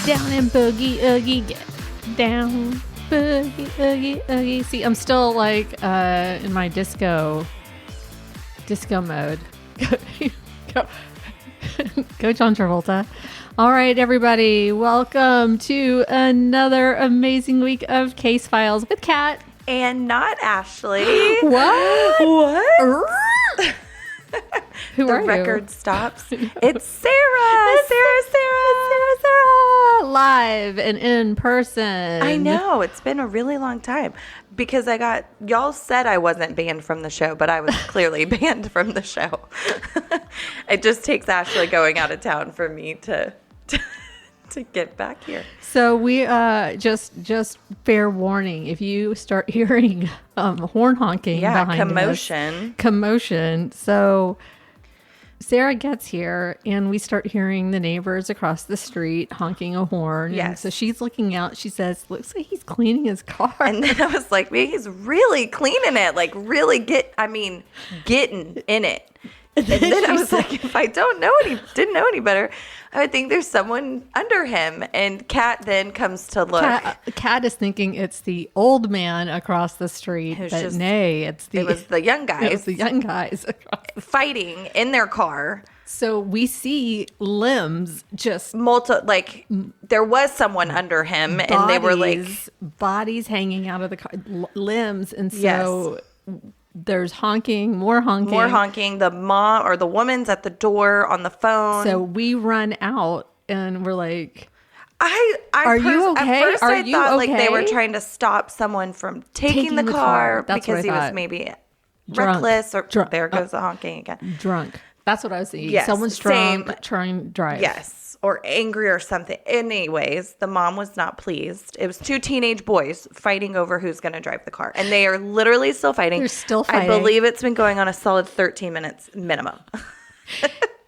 down and boogie oogie, get down, boogie oogie oogie. See, I'm still like in my disco mode. Go John Travolta. All right, everybody, welcome to another amazing week of Case Files with Kat. And not Ashley. What? Who are the you? record stops. It's Sarah. Sarah. Live and in person. I know. It's been a really long time because y'all said I wasn't banned from the show, but I was clearly banned from the show. It just takes Ashley going out of town for me to get back here. So we just fair warning, if you start hearing horn honking behind commotion. So Sarah gets here and we start hearing the neighbors across the street honking a horn. Yes. And so she's looking out. She says, looks like he's cleaning his car. And then I was like, maybe he's really cleaning it, like really getting in it. And then I was like, if I didn't know any better, I would think there's someone under him. And Kat then comes to look. Kat is thinking it's the old man across the street, but nay, it was the young guys. It was the young guys fighting in their car. So we see limbs just there was someone under him, and they were like bodies hanging out of the car, limbs, and so. Yes. There's honking, more honking. The mom or the woman's at the door on the phone. So we run out and we're like, are you okay? At first I thought like they were trying to stop someone from taking the car because he was maybe reckless or there goes the honking again. Drunk. That's what I was thinking. Yes, someone's drunk trying to drive. Yes. Or angry or something. Anyways, the mom was not pleased. It was two teenage boys fighting over who's going to drive the car. And they are literally still fighting. They're still fighting. I believe it's been going on a solid 13 minutes minimum.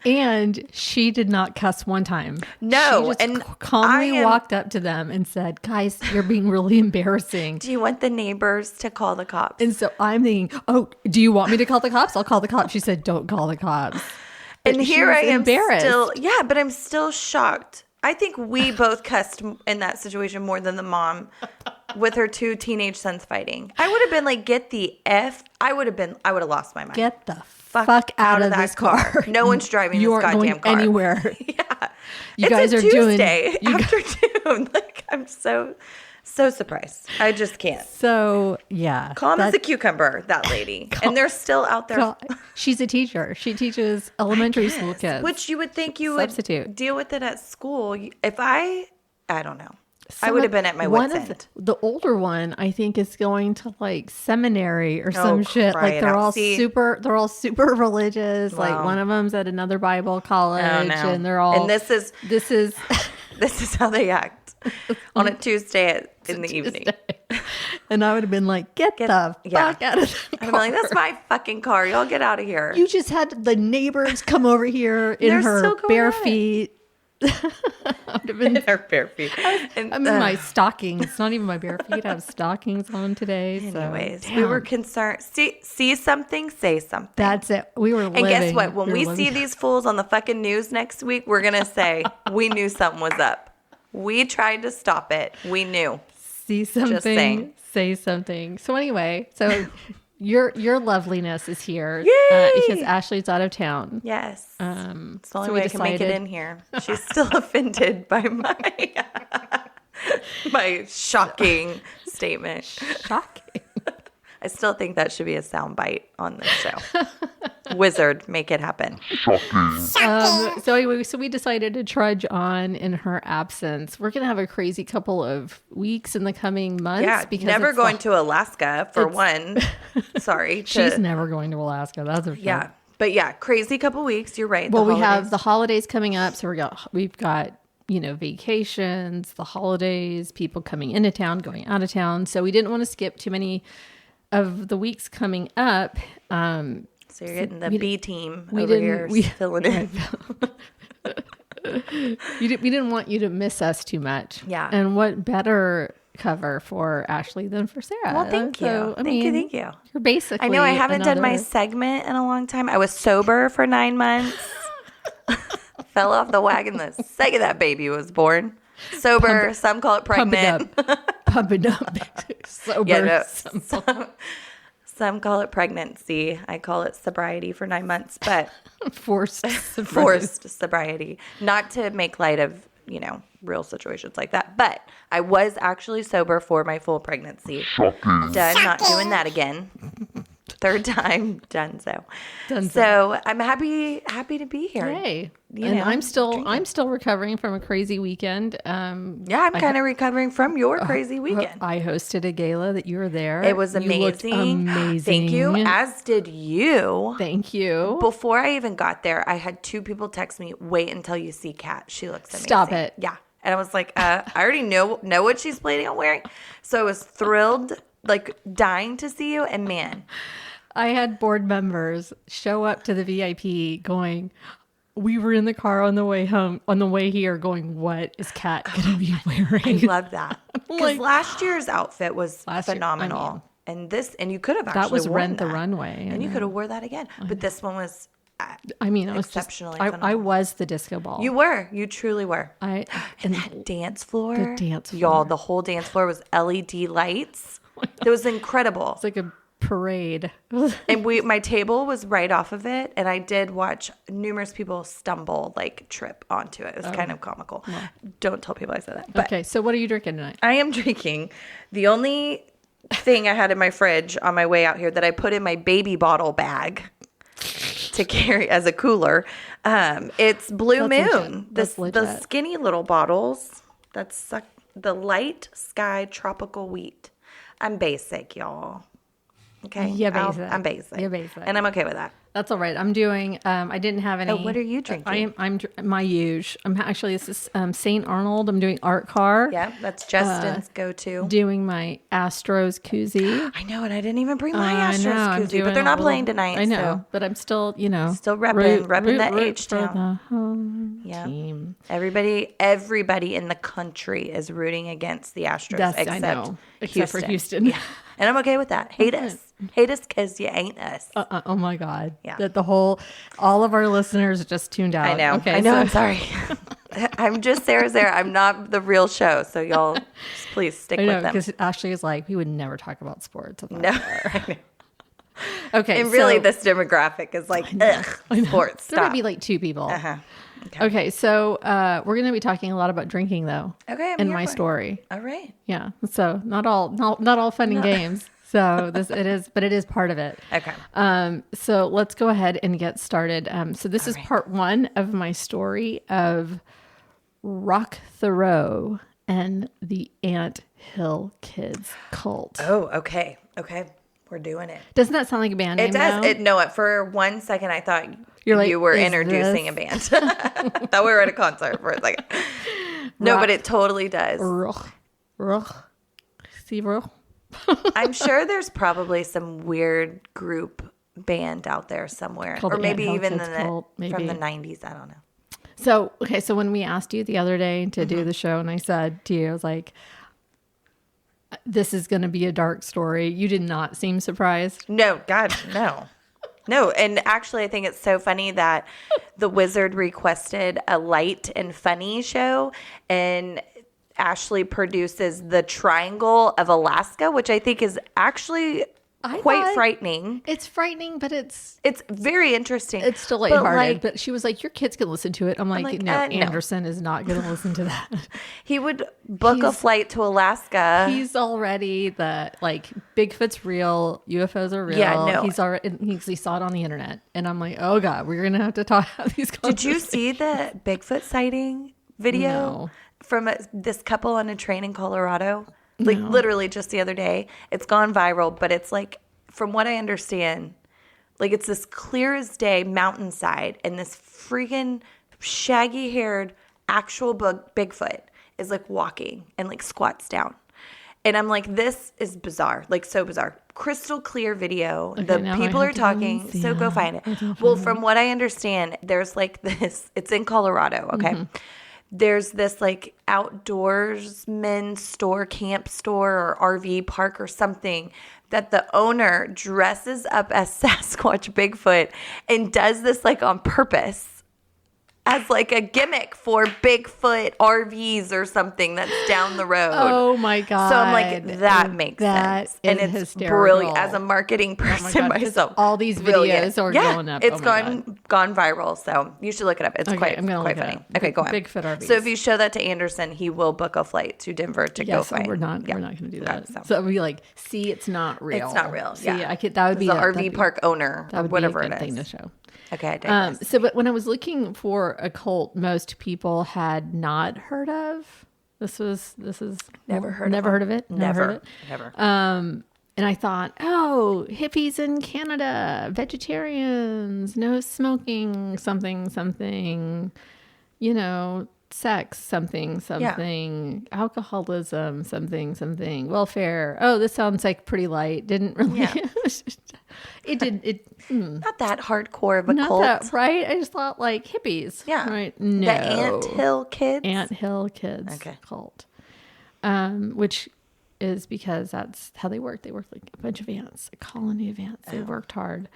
And she did not cuss one time. No. She just calmly walked up to them and said, guys, you're being really embarrassing. Do you want the neighbors to call the cops? And so I'm thinking, oh, do you want me to call the cops? I'll call the cops. She said, don't call the cops. And here I am embarrassed. But I'm still shocked. I think we both cussed in that situation more than the mom with her two teenage sons fighting. I would have been like, get the F. I would have lost my mind. Get the fuck out of this car. No one's driving this goddamn car. Anywhere. Yeah. You guys are Tuesday afternoon. Like, I'm so surprised. I just can't. So, yeah. Calm as a cucumber, that lady. And they're still out there. She's a teacher. She teaches elementary school kids. Which you would think you would deal with it at school. If I don't know. I would have been at my wit's end. The older one, I think, is going to like seminary or some shit. Like they're all super religious. Wow. Like one of them's at another Bible college, and they're all. And this is how they act on a Tuesday in the evening. And I would have been like, get the fuck out of the car. I'd be like, that's my fucking car. Y'all get out of here. You just had the neighbors come over here in her bare feet. In her bare feet. I'm in my stockings. Not even my bare feet. I have stockings on today. Anyways, we were concerned. See something, say something. That's it. We were living. And guess what? When we see these fools on the fucking news next week, we're going to say, we knew something was up. We tried to stop it. We knew. See something, say something. So anyway, your loveliness is here because Ashley's out of town. Yes. It's the only way I can make it in here. She's still offended by my shocking statement. Shocking. I still think that should be a sound bite on this show. Wizard, make it happen. So anyway, we decided to trudge on in her absence. We're going to have a crazy couple of weeks in the coming months. Yeah, because never going to Alaska for one. Sorry. She's never going to Alaska. That's for sure. Yeah. But yeah, crazy couple weeks. You're right. Well, we have the holidays coming up. So we've got, vacations, the holidays, people coming into town, going out of town. So we didn't want to skip too many of the weeks coming up. So you're getting the B team over here filling in. We didn't want you to miss us too much. Yeah. And what better cover for Ashley than for Sarah? Well, thank you. Thank you. You're basically. I know I haven't done my segment in a long time. I was sober for 9 months. Fell off the wagon the second that baby was born. Sober, some call it pregnant. Pump it up. Sober. Yeah, no, some call it pregnancy. I call it sobriety for 9 months, but forced sobriety. Not to make light of, real situations like that. But I was actually sober for my full pregnancy. Shocking. Done. Not doing that again. Third time, done so. So I'm happy to be here. Yay. I'm still recovering from a crazy weekend. I'm kind of recovering from your crazy weekend. I hosted a gala that you were there. It was amazing. You looked amazing. Thank you. As did you. Thank you. Before I even got there, I had 2 people text me, "Wait until you see Kat. She looks amazing." Stop it. Yeah. And I was like, I already know what she's planning on wearing. So I was thrilled, like dying to see you. And man, I had board members show up to the VIP going, we were in the car on the way home, on the way here going, what is Kat going to be wearing? I love that. Because last year's outfit was phenomenal. And you could have actually that was worn Rent the Runway. And you could have wore that again. But this one was exceptionally I was the disco ball. You were. You truly were. And that dance floor. The dance floor. Y'all, the whole dance floor was LED lights. It was incredible. It's like a parade. And my table was right off of it, and I did watch numerous people trip onto it. It was kind of comical. Yeah. Don't tell people I said that. But okay, so what are you drinking tonight? I am drinking the only thing I had in my fridge on my way out here that I put in my baby bottle bag to carry as a cooler. It's Blue Moon. The skinny little bottles. That's the Light Sky Tropical Wheat. I'm basic, y'all. Okay. Yeah, basic. I'm basic. You're basic. And I'm okay with that. That's all right. I'm doing, I didn't have any. Oh, what are you drinking? I'm my huge. This is St. Arnold. I'm doing Art Car. Yeah, that's Justin's go-to. Doing my Astros koozie. I know, and I didn't even bring my Astros koozie, but they're not playing tonight. I know, but I'm still, Still repping that H-Town. Team. Everybody in the country is rooting against the Astros, except for Houston. Yeah. And I'm okay with that. Hate us because you ain't us. Oh my God. Yeah. That all of our listeners just tuned out. I know. Okay, I know. I'm sorry. I'm just Sarah. I'm not the real show. So y'all please stick with them. Because Ashley is like, we would never talk about sports. No. Okay. And really this demographic is like, sports. There might be like 2 people. Uh-huh. Okay. So we're going to be talking a lot about drinking though. Okay. In my story. All right. Yeah. So not all fun and games. So it is part of it. Okay. So let's go ahead and get started. So this is part 1 of my story of Roch Thériault and the Ant Hill Kids cult. Oh, okay. Okay. We're doing it. Doesn't that sound like a band name? It does. For 1 second, I thought you were introducing a band. Thought we were at a concert for a second. No, but it totally does. Roch. I'm sure there's probably some weird group band out there somewhere. Or maybe even from the 90s. I don't know. So when we asked you the other day to do the show, and I said to you, I was like, this is going to be a dark story. You did not seem surprised. No, God, no. No, and actually I think it's so funny that the Wizard requested a light and funny show, and Ashley produces the Triangle of Alaska, which I think is actually quite frightening. It's frightening, but it's very interesting. It's still lighthearted. But she was like, your kids can listen to it. I'm like, no, Anderson is not going to listen to that. He would book a flight to Alaska. He's already Bigfoot's real, UFOs are real. Yeah, no. He saw it on the internet. And I'm like, oh God, we're going to have to talk about these conversations. Did you see the Bigfoot sighting video? No. From this couple on a train in Colorado? Literally just the other day. It's gone viral, but it's from what I understand, it's this clear as day mountainside, and this freaking shaggy-haired actual Bigfoot is walking and squats down. And I'm like, this is bizarre, so bizarre. Crystal clear video. Okay, the people are talking, so go find it. Well, from what I understand, there's this, it's in Colorado, okay? Mm-hmm. There's this outdoorsman store, camp store, or RV park or something that the owner dresses up as Sasquatch Bigfoot and does this on purpose. as like a gimmick for Bigfoot RVs or something that's down the road. Oh my God. So I'm like, that makes sense. And it's hysterical. Brilliant. As a marketing person myself. All these videos are going up. It's gone viral. So you should look it up. It's quite funny. Okay, go on. Bigfoot RVs. So if you show that to Anderson, he will book a flight to Denver to go fight. We're not going to do that. So it'll be like, see, it's not real. It's not real. See, that would be the RV park owner or whatever it is. Thing to show. Okay. I but when I was looking for a cult most people had not heard of, this is never heard of it. Never. And I thought, hippies in Canada, vegetarians, no smoking, something, sex, something, alcoholism, something, welfare. Oh, this sounds like pretty light. Didn't really. Yeah. Not that hardcore of a not cult. That, right? I just thought like hippies. Yeah. Right. No. The Anthill Kids? Anthill Kids cult. Which is because that's how they work. They work like a bunch of ants, a colony of ants. They worked hard.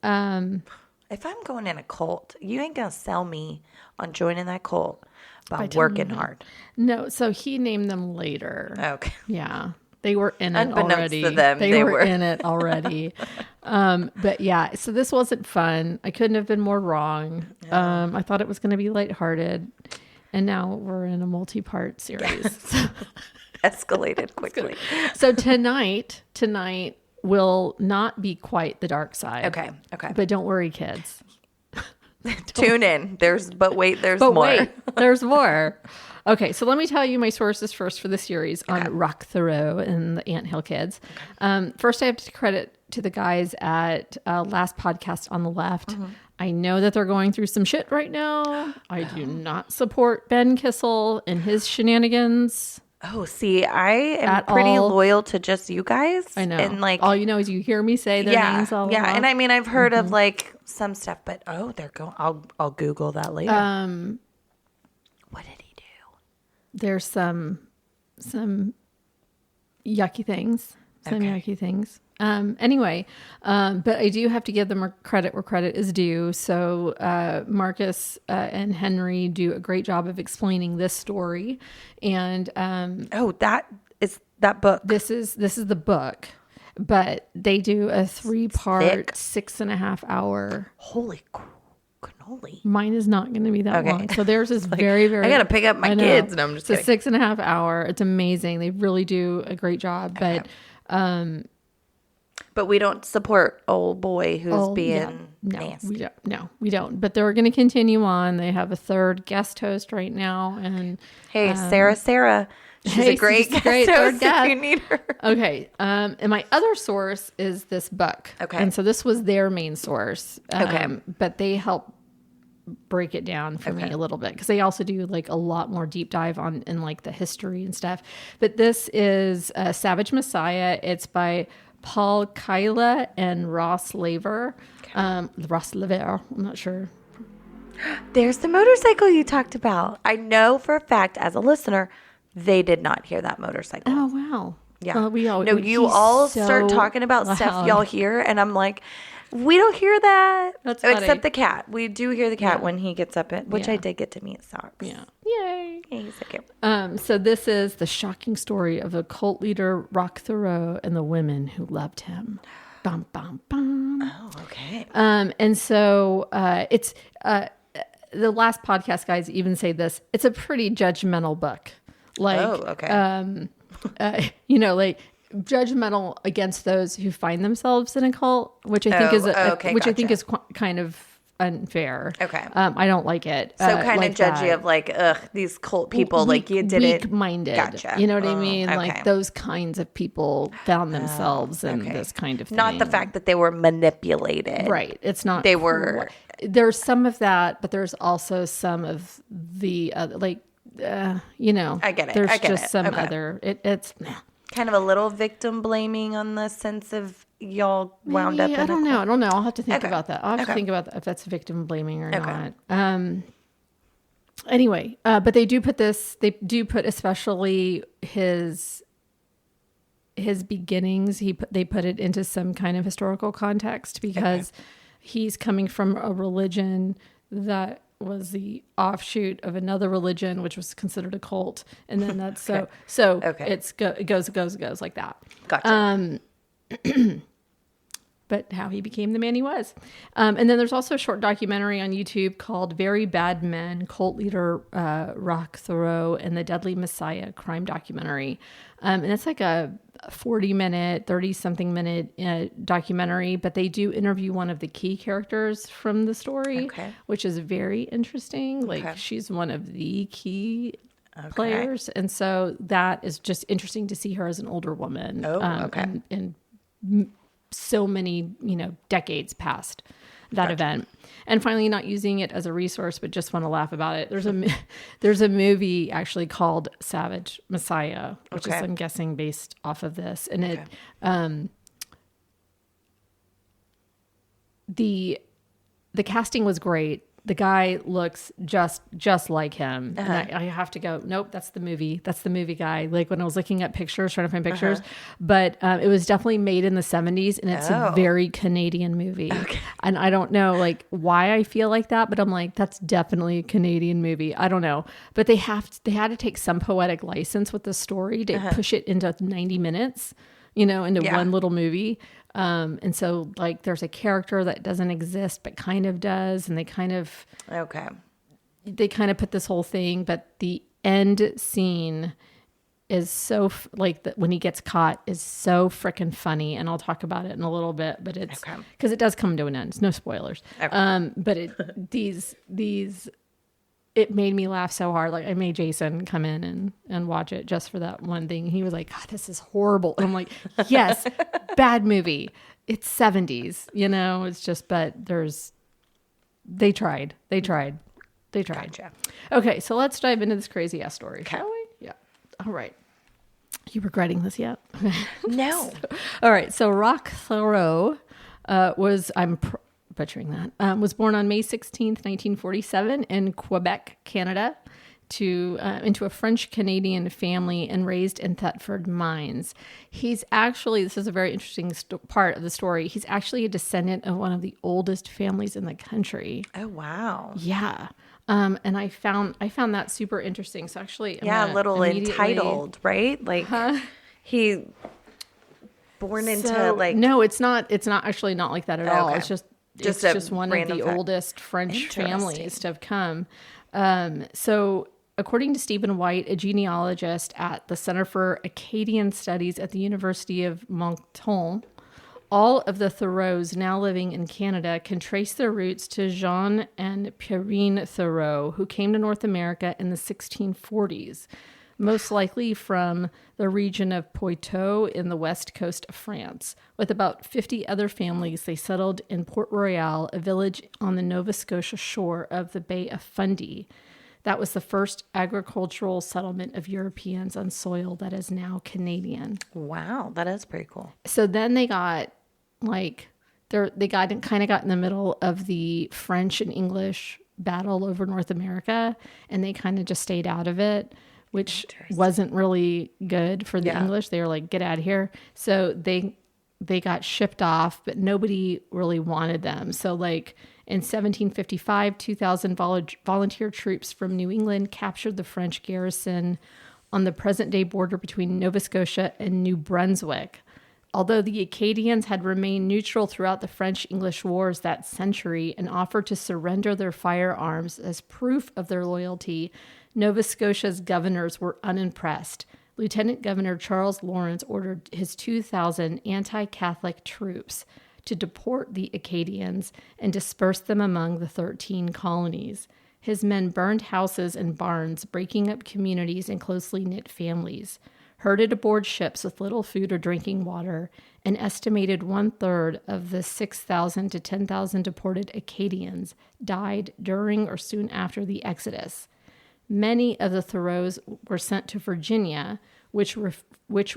If I'm going in a cult, you ain't going to sell me on joining that cult by working hard. No. So he named them later. Okay. Yeah. They were in it Unbeknownst already. to them, they were in it already. But yeah, so this wasn't fun. I couldn't have been more wrong. I thought it was going to be lighthearted. And now we're in a multi-part series. Escalated quickly. So tonight will not be quite the dark side. Okay. But don't worry, kids. Tune in. There's more. Wait, there's more. Okay, so let me tell you my sources first for the series on Roch Thériault and the Anthill Kids. Okay. First, I have to credit to the guys at Last Podcast on the Left. Mm-hmm. I know that they're going through some shit right now. I do not support Ben Kissel and his shenanigans. Oh, see, I am pretty loyal to just you guys. I know. And like, all you know is you hear me say their names all along. And I mean, I've heard of like some stuff, but they're going. I'll Google that later. What did he do? There's some yucky things. Yucky things. Anyway, but I do have to give them credit where credit is due. So Marcus and Henry do a great job of explaining this story. And that is that book. This is the book, but they do a 3-part, 6.5 hour. Holy cannoli! Mine is not going to be that long. So theirs is very, very. I got to pick up my kids. No, I'm just kidding. It's a 6.5 hour. It's amazing. They really do a great job, but. But we don't support old boy who's being nasty. We don't. But they're going to continue on. They have a third guest host right now. And hey, Sarah. She's a great guest host if you need her. Okay. And my other source is this book. Okay. And so this was their main source. But they help break it down for me a little bit because they also do like a lot more deep dive in like the history and stuff. But this is Savage Messiah. It's by Paul Kyla and Ross Laver. Ross Laver, I'm not sure. There's the motorcycle you talked about. I know for a fact as a listener, they did not hear that motorcycle. Oh, wow. Yeah. You all start talking about stuff y'all hear, and I'm like, we don't hear that. That's funny. Except the cat. We do hear the cat when he gets up, which I did get to meet socks. Yeah. Yay. Yeah, he's so cute. So this is the shocking story of the cult leader Roch Thériault and the women who loved him. Bum, bum, bum. Oh, okay. And so it's the Last Podcast guys even say this. It's a pretty judgmental book. Like, like judgmental against those who find themselves in a cult, which I think I think is kind of unfair. Okay. I don't like it. So kind of judgy of like, these cult people, like you didn't. Weak-minded. Gotcha. You know what I mean? Okay. Like those kinds of people found themselves in this kind of thing. Not the fact that they were manipulated. Right. It's not. They were. There's some of that, but there's also some of the other, I get it. There's some other. It's kind of a little victim blaming on the sense of y'all wound up in I don't know. I'll have to think about that. I'll have to think about that, if that's victim blaming or not. Anyway, but they do put especially his beginnings. They put it into some kind of historical context because he's coming from a religion that was the offshoot of another religion, which was considered a cult. And then that's okay. It goes like that. Gotcha. But how he became the man he was. And then there's also a short documentary on YouTube called Very Bad Men, Cult Leader Roch Thériault and the Deadly Messiah crime documentary. And it's like a 40-minute, 30-something minute documentary, but they do interview one of the key characters from the story, which is very interesting. Like she's one of the key players. And so that is just interesting to see her as an older woman. And so many, decades past that event. And finally, not using it as a resource, but just want to laugh about it. There's a movie actually called Savage Messiah, which is, I'm guessing, based off of this. And it, the casting was great. The guy looks just like him. And I have to go, nope, that's the movie. That's the movie guy. Like when I was looking at pictures, trying to find pictures, but it was definitely made in the 70s and it's a very Canadian movie. And I don't know like why I feel like that, but I'm like, that's definitely a Canadian movie. I don't know, but they had to take some poetic license with the story to push it into 90 minutes, into one little movie. And so like there's a character that doesn't exist but kind of does, and they kind of put this whole thing, but the end scene is so when he gets caught is so freaking funny, and I'll talk about it in a little bit, but it's because it does come to an end. It's no spoilers. But it made me laugh so hard. Like I made Jason come in and watch it just for that one thing. He was like, God, this is horrible. And I'm like, yes, bad movie. It's 70s, it's just, but they tried. Gotcha. Okay. So let's dive into this crazy ass story. Shall we? Yeah. All right. You regretting this yet? No. All right. So Roch Thériault butchering that, was born on May 16th, 1947 in Quebec, Canada, into a French-Canadian family and raised in Thetford Mines. He's actually, this is a very interesting part of the story, he's actually a descendant of one of the oldest families in the country. Oh, wow. Yeah. And I found that super interesting. So actually, a little entitled, right? Like he born into like... No, it's not actually not like that at all. It's just one of the oldest French families to have come. So according to Stephen White, a genealogist at the Center for Acadian Studies at the University of Moncton, all of the Thériauts now living in Canada can trace their roots to Jean and Pierrine Thériault, who came to North America in the 1640s. Most likely from the region of Poitou in the west coast of France. With about 50 other families, they settled in Port Royal, a village on the Nova Scotia shore of the Bay of Fundy. That was the first agricultural settlement of Europeans on soil that is now Canadian. Wow, that is pretty cool. So then they got kind of got in the middle of the French and English battle over North America, and they kind of just stayed out of it, which wasn't really good for the English. They were like, get out of here. So they got shipped off, but nobody really wanted them. So like in 1755, 2,000 volunteer troops from New England captured the French garrison on the present-day border between Nova Scotia and New Brunswick. Although the Acadians had remained neutral throughout the French-English wars that century and offered to surrender their firearms as proof of their loyalty, Nova Scotia's governors were unimpressed. Lieutenant Governor Charles Lawrence ordered his 2,000 anti-Catholic troops to deport the Acadians and disperse them among the 13 colonies. His men burned houses and barns, breaking up communities and closely knit families. Herded aboard ships with little food or drinking water, an estimated 1/3 of the 6,000 to 10,000 deported Acadians died during or soon after the Exodus. Many of the Thériauts were sent to Virginia, which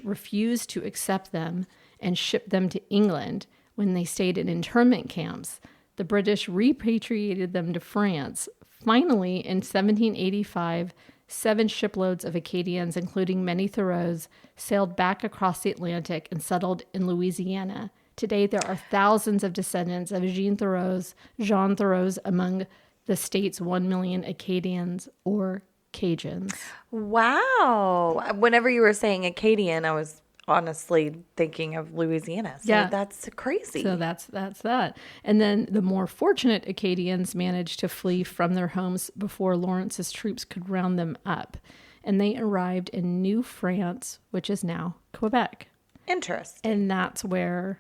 refused to accept them and shipped them to England when they stayed in internment camps. The British repatriated them to France. Finally, in 1785, 7 shiploads of Acadians, including many Thériauts, sailed back across the Atlantic and settled in Louisiana. Today, there are thousands of descendants of Jean Thériault among the state's 1 million Acadians or Cajuns. Wow. Whenever you were saying Acadian, I was honestly thinking of Louisiana. So that's crazy. So that's that. And then the more fortunate Acadians managed to flee from their homes before Lawrence's troops could round them up. And they arrived in New France, which is now Quebec. Interesting. And that's where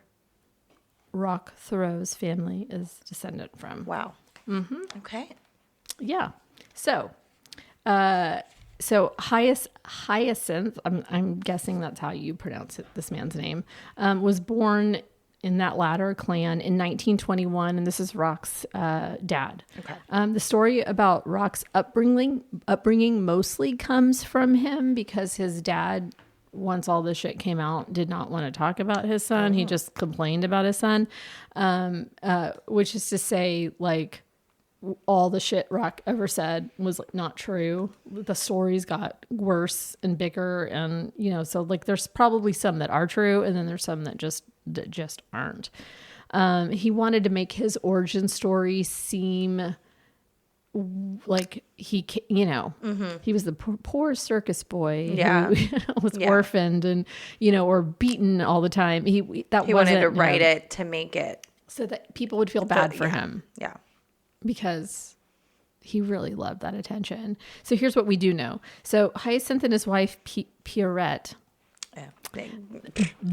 Roch Thériault's family is descendant from. Wow. Mm-hmm. Okay. Yeah. So Hyacinth, I'm guessing that's how you pronounce it, this man's name, was born in that latter clan in 1921, and this is Roch's dad. Okay. The story about Roch's upbringing mostly comes from him because his dad, once all this shit came out, did not want to talk about his son. He just complained about his son, which is to say, like, all the shit Roch ever said was like not true. The stories got worse and bigger, and so like there's probably some that are true, and then there's some that just aren't. He wanted to make his origin story seem like he was the poor circus boy who was orphaned and or beaten all the time. He wanted to write it to make it so that people would feel bad for him. Yeah. Because he really loved that attention. So here's what we do know. So Hyacinth and his wife, Pierrette.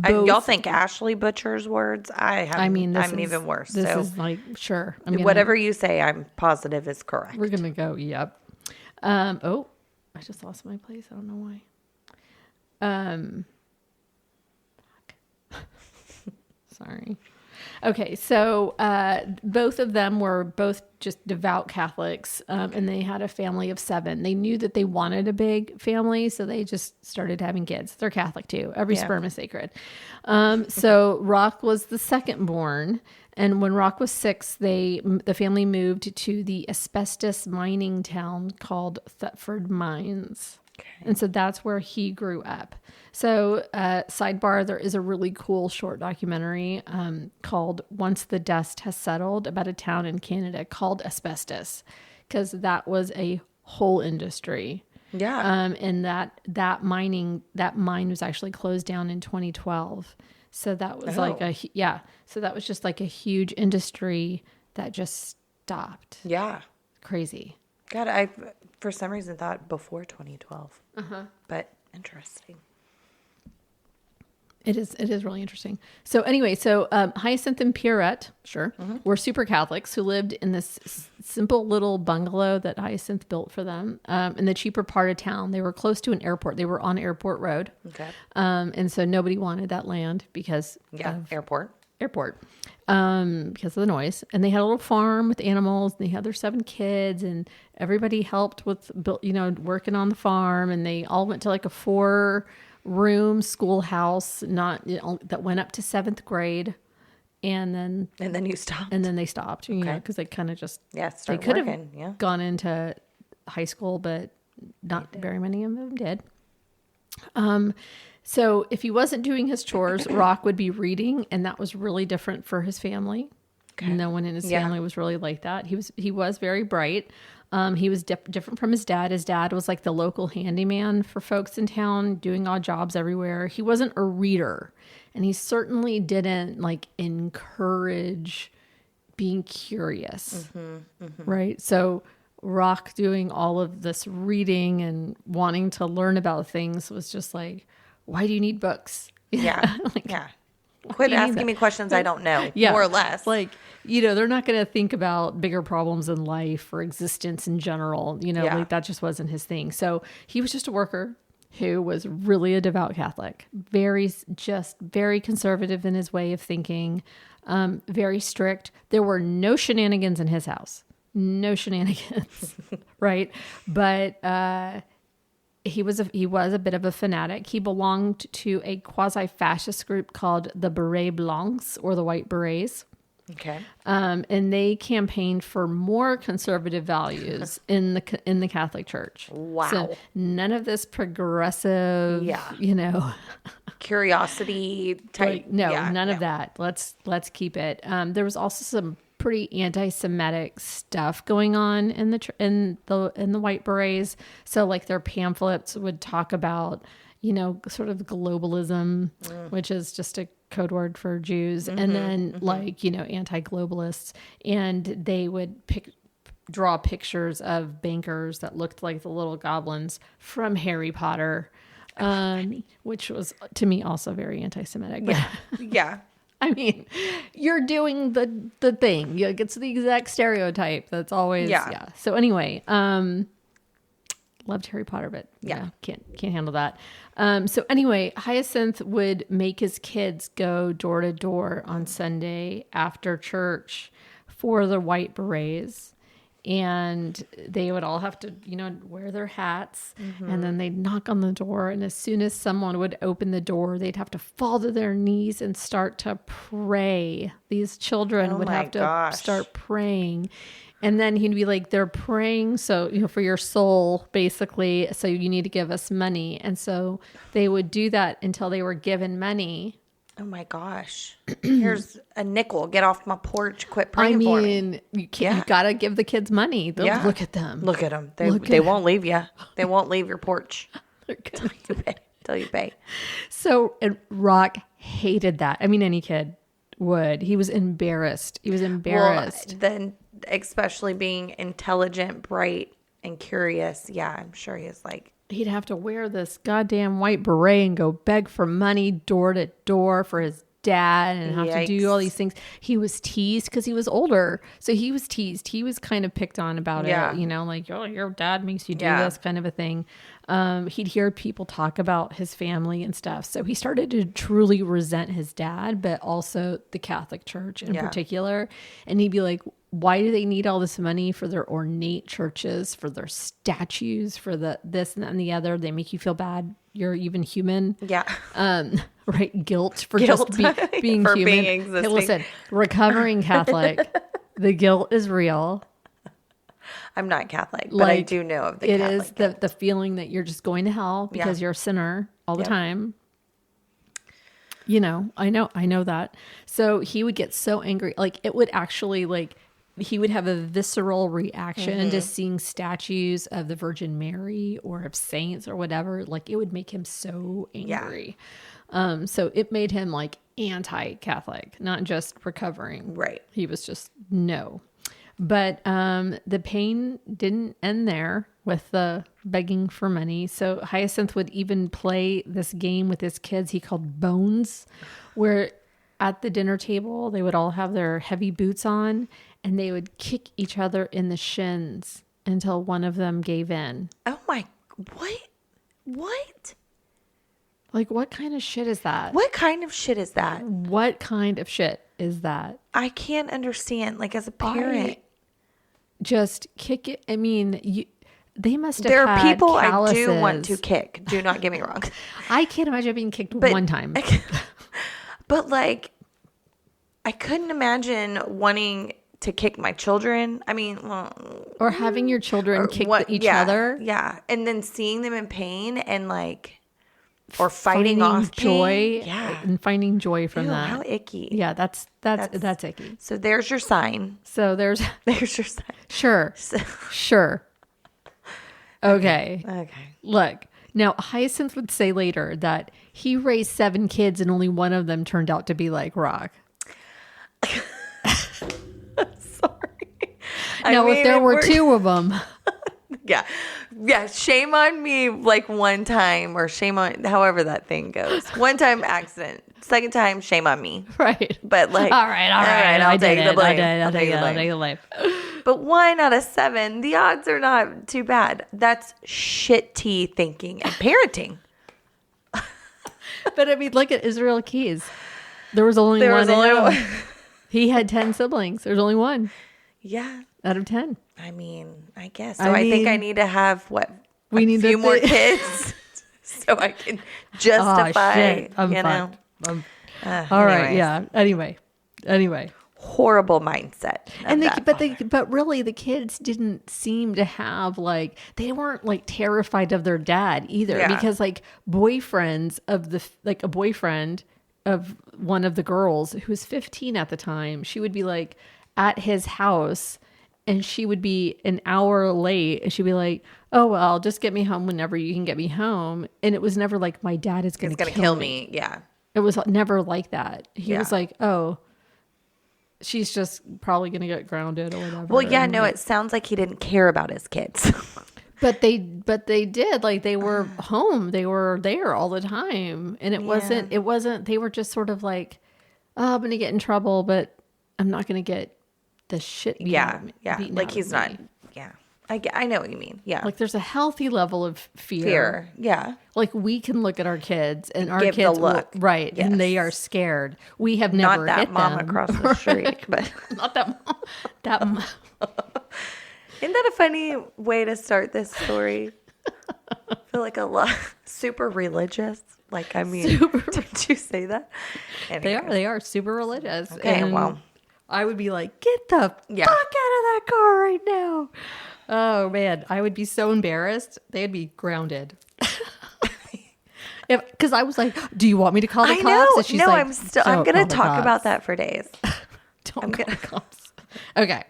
Y'all think Ashley butchers words? I'm even worse. This is like, sure. Whatever you say, I'm positive is correct. We're going to go, yep. I just lost my place. I don't know why. Sorry. Okay, so both of them were both just devout Catholics, and they had a family of 7. They knew that they wanted a big family, so they just started having kids. They're Catholic too. Every sperm is sacred. So Roch was the second born, and when Roch was 6, the family moved to the asbestos mining town called Thetford Mines. Okay. And so that's where he grew up. So, sidebar, there is a really cool short documentary called Once the Dust Has Settled about a town in Canada called Asbestos, because that was a whole industry. Yeah. And that mine was actually closed down in 2012. So that was so that was just like a huge industry that just stopped. Yeah. Crazy. God, I for some reason thought before 2012. Uh-huh. But interesting. It is really interesting. So anyway, Hyacinth and Pierrette, were super Catholics who lived in this simple little bungalow that Hyacinth built for them in the cheaper part of town. They were close to an airport. They were on Airport Road. Okay. And so nobody wanted that land because of airport. Because of the noise. And they had a little farm with animals, and they had their 7 kids, and everybody helped with working on the farm, and they all went to like a 4-room schoolhouse, that went up to 7th grade, and then you stopped, and then they stopped, because they kind of just they could have gone into high school, but not very many of them did. So if he wasn't doing his chores, Roch would be reading, and that was really different for his family. Okay. No one in his family was really like that. He was very bright. He was different from his dad. His dad was like the local handyman for folks in town, doing odd jobs everywhere. He wasn't a reader, and he certainly didn't like encourage being curious, right? So Roch doing all of this reading and wanting to learn about things was just like, why do you need books? Yeah. Quit asking me questions I don't know, more or less. Like, they're not going to think about bigger problems in life or existence in general. Like that just wasn't his thing. So he was just a worker who was really a devout Catholic, very conservative in his way of thinking, very strict. There were no shenanigans in his house. No shenanigans, right? But he was a bit of a fanatic. He belonged to a quasi-fascist group called the Beret Blancs, or the White Berets. Okay. And they campaigned for more conservative values in the Catholic Church. Wow. So none of this progressive, curiosity type. None of that. Let's keep it. There was also some pretty anti-Semitic stuff going on in the White Berets. So like their pamphlets would talk about, sort of globalism, which is just a code word for Jews, and then like, anti-globalists, and they would draw pictures of bankers that looked like the little goblins from Harry Potter, which was to me also very anti-Semitic. Yeah. Yeah. I mean, you're doing the thing. It's the exact stereotype that's always So anyway, loved Harry Potter, but can't handle that. So anyway, Hyacinth would make his kids go door to door on Sunday after church for the White Berets. And they would all have to, wear their hats, and then they'd knock on the door. And as soon as someone would open the door, they'd have to fall to their knees and start to pray. These children would have to start praying. And then he'd be like, they're praying. So, for your soul, basically. So you need to give us money. And so they would do that until they were given money. Oh my gosh. Here's a nickel. Get off my porch. Quit praying for me. You gotta give the kids money. Look at them. Look at them. They won't leave you. They won't leave your porch. Till you pay. So Roch hated that. I mean, any kid would. He was embarrassed. Well, then, especially being intelligent, bright, and curious. Yeah, I'm sure he was like, he'd have to wear this goddamn white beret and go beg for money door to door for his dad and have to do all these things. He was teased because he was older. So he was teased. He was kind of picked on about it, like, oh, your dad makes you do this kind of a thing. He'd hear people talk about his family and stuff. So he started to truly resent his dad, but also the Catholic Church in particular. And he'd be like, why do they need all this money for their ornate churches, for their statues, for this and that and the other? They make you feel bad. You're even human. Yeah. Right. Guilt for just being for human. Being existing. Hey, listen, recovering Catholic, the guilt is real. I'm not Catholic, but I do know of the Catholic guilt. It is the feeling that you're just going to hell because you're a sinner all the time. I know that. So he would get so angry. Like it would actually he would have a visceral reaction to seeing statues of the Virgin Mary or of saints or whatever. Like it would make him so angry. So it made him like anti-Catholic, not just recovering. Right. He was just no. But the pain didn't end there with the begging for money. So Hyacinth would even play this game with his kids he called Bones, where at the dinner table, they would all have their heavy boots on and they would kick each other in the shins until one of them gave in. Oh my, what? Like, what kind of shit is that? What kind of shit is that? What kind of shit is that? I can't understand. Like, as a parent. Just kick it. I mean, they must have There are had people calluses. I do want to kick. Do not get me wrong. I can't imagine being kicked one time. But like, I couldn't imagine wanting to kick my children. I mean, or having your children kick each other. Yeah. And then seeing them in pain and like, or fighting off joy. Pain. Yeah. And finding joy from that. How icky. Yeah, that's icky. So there's your sign. There's your sign. Sure. Sure. Okay. Look, now Hyacinth would say later that he raised 7 kids and only one of them turned out to be like Roch. Sorry. Now, if there were 2 of them. Yeah. Shame on me like one time, or shame on however that thing goes. One time accident. Second time, shame on me. Right. But like, all right. I'll take the blame. I'll take the blame. But 1 out of 7, the odds are not too bad. That's shitty thinking and parenting. But I mean, look at Israel Keys. There was only one. He had 10 siblings. There's only 1. Yeah. Out of 10. I mean, I guess. So I think I need to have a few more kids so I can justify, I'm fucked. All right. Yeah. Anyway. Horrible mindset. But really the kids didn't seem to have they weren't terrified of their dad either, because boyfriends of a boyfriend of one of the girls who was 15 at the time, she would be like at his house, and she would be an hour late, and she'd be like, oh, well, just get me home whenever you can get me home. And it was never like, my dad is going to kill me. Yeah. It was never like that. He was like, oh, she's just probably going to get grounded or whatever. Well, yeah, no, it sounds like he didn't care about his kids. But they did. Like, they were home. They were there all the time. And it wasn't, they were just sort of like, oh, I'm going to get in trouble, but I'm not going to get the shit beaten out like, he's not, me. yeah. I know what you mean. Yeah. Like, there's a healthy level of fear. Yeah. Like, we can look at our kids and our Give kids the look. Right. Yes. And they are scared. We have never not that hit mom them. Across the street, but not that mom. That mom. Isn't that a funny way to start this story? I feel like a lot super religious. Like, I mean, did you say that? Anyway. They are super religious. Okay, and well, I would be like, get the fuck out of that car right now. Oh man, I would be so embarrassed. They'd be grounded. Because I was like, do you want me to call the cops? And she's like, I'm going to talk about that for days. Don't call the cops. Okay.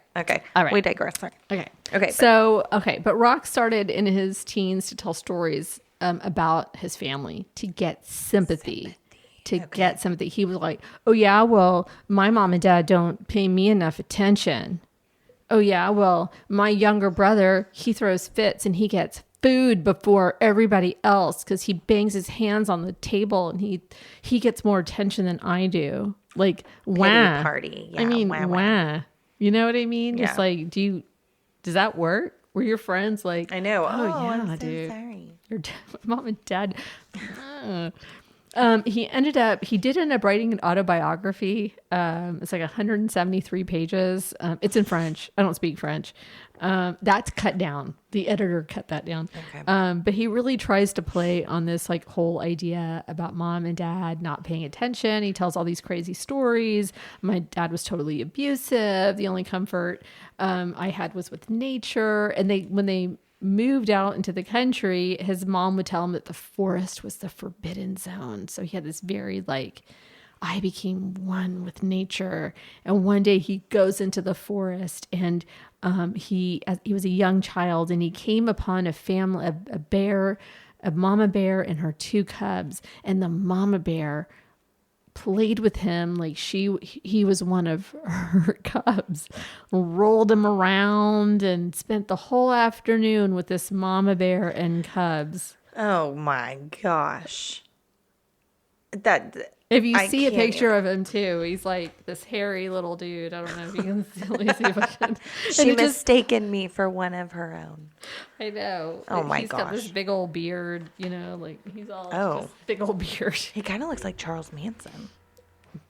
All right. We digress. Sorry. Okay. So, but Roch started in his teens to tell stories about his family to get sympathy. Get sympathy. He was like, oh yeah, well, my mom and dad don't pay me enough attention. Oh yeah, well, my younger brother, he throws fits and he gets food before everybody else because he bangs his hands on the table and he gets more attention than I do. Like, wah. Party. Yeah, I mean, wah. You know what I mean? Yeah. Just like, does that work? Were your friends like, I know. Oh yeah, I'm so dude. Sorry. Your mom and dad. He ended up writing an autobiography. It's like 173 pages. It's in French. I don't speak French. That's cut down. The editor cut that down. Okay. But he really tries to play on this like whole idea about mom and dad not paying attention. He tells all these crazy stories. My dad was totally abusive. The only comfort I had was with nature. And when they moved out into the country, his mom would tell him that the forest was the forbidden zone. So he had this very like, I became one with nature. And one day he goes into the forest and he was a young child and he came upon a family, a mama bear and her two cubs. And the mama bear played with him like he was one of her cubs, rolled him around and spent the whole afternoon with this mama bear and cubs. Oh my gosh. If you see a picture of him too, he's like this hairy little dude. I don't know if you can see if I can. She mistaken me for one of her own. I know. Oh my gosh. He's got this big old beard, like he's all just big old beard. He kind of looks like Charles Manson.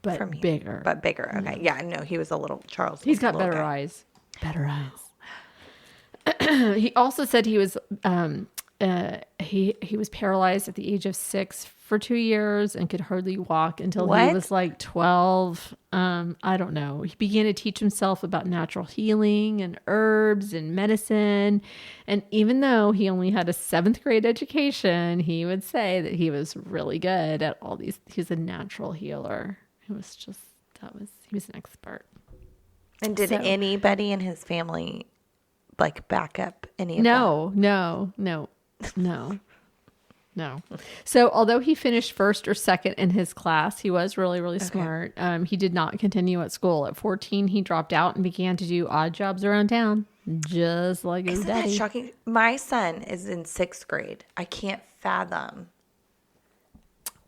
But bigger. But bigger. Okay. Mm-hmm. Yeah, no, he was a little Charles. He's got better eyes. Better eyes. He also said he was he was paralyzed at the age of 6 for 2 years and could hardly walk until he was like 12. I don't know. He began to teach himself about natural healing and herbs and medicine. And even though he only had a 7th grade education, he would say that he was really good at all these. He was a natural healer. He was an expert. And did anybody in his family like back up any of that? No. So although he finished 1st or 2nd in his class, he was really, really smart. He did not continue at school. At 14, he dropped out and began to do odd jobs around town, just like his daddy. Isn't that shocking? My son is in 6th grade. I can't fathom.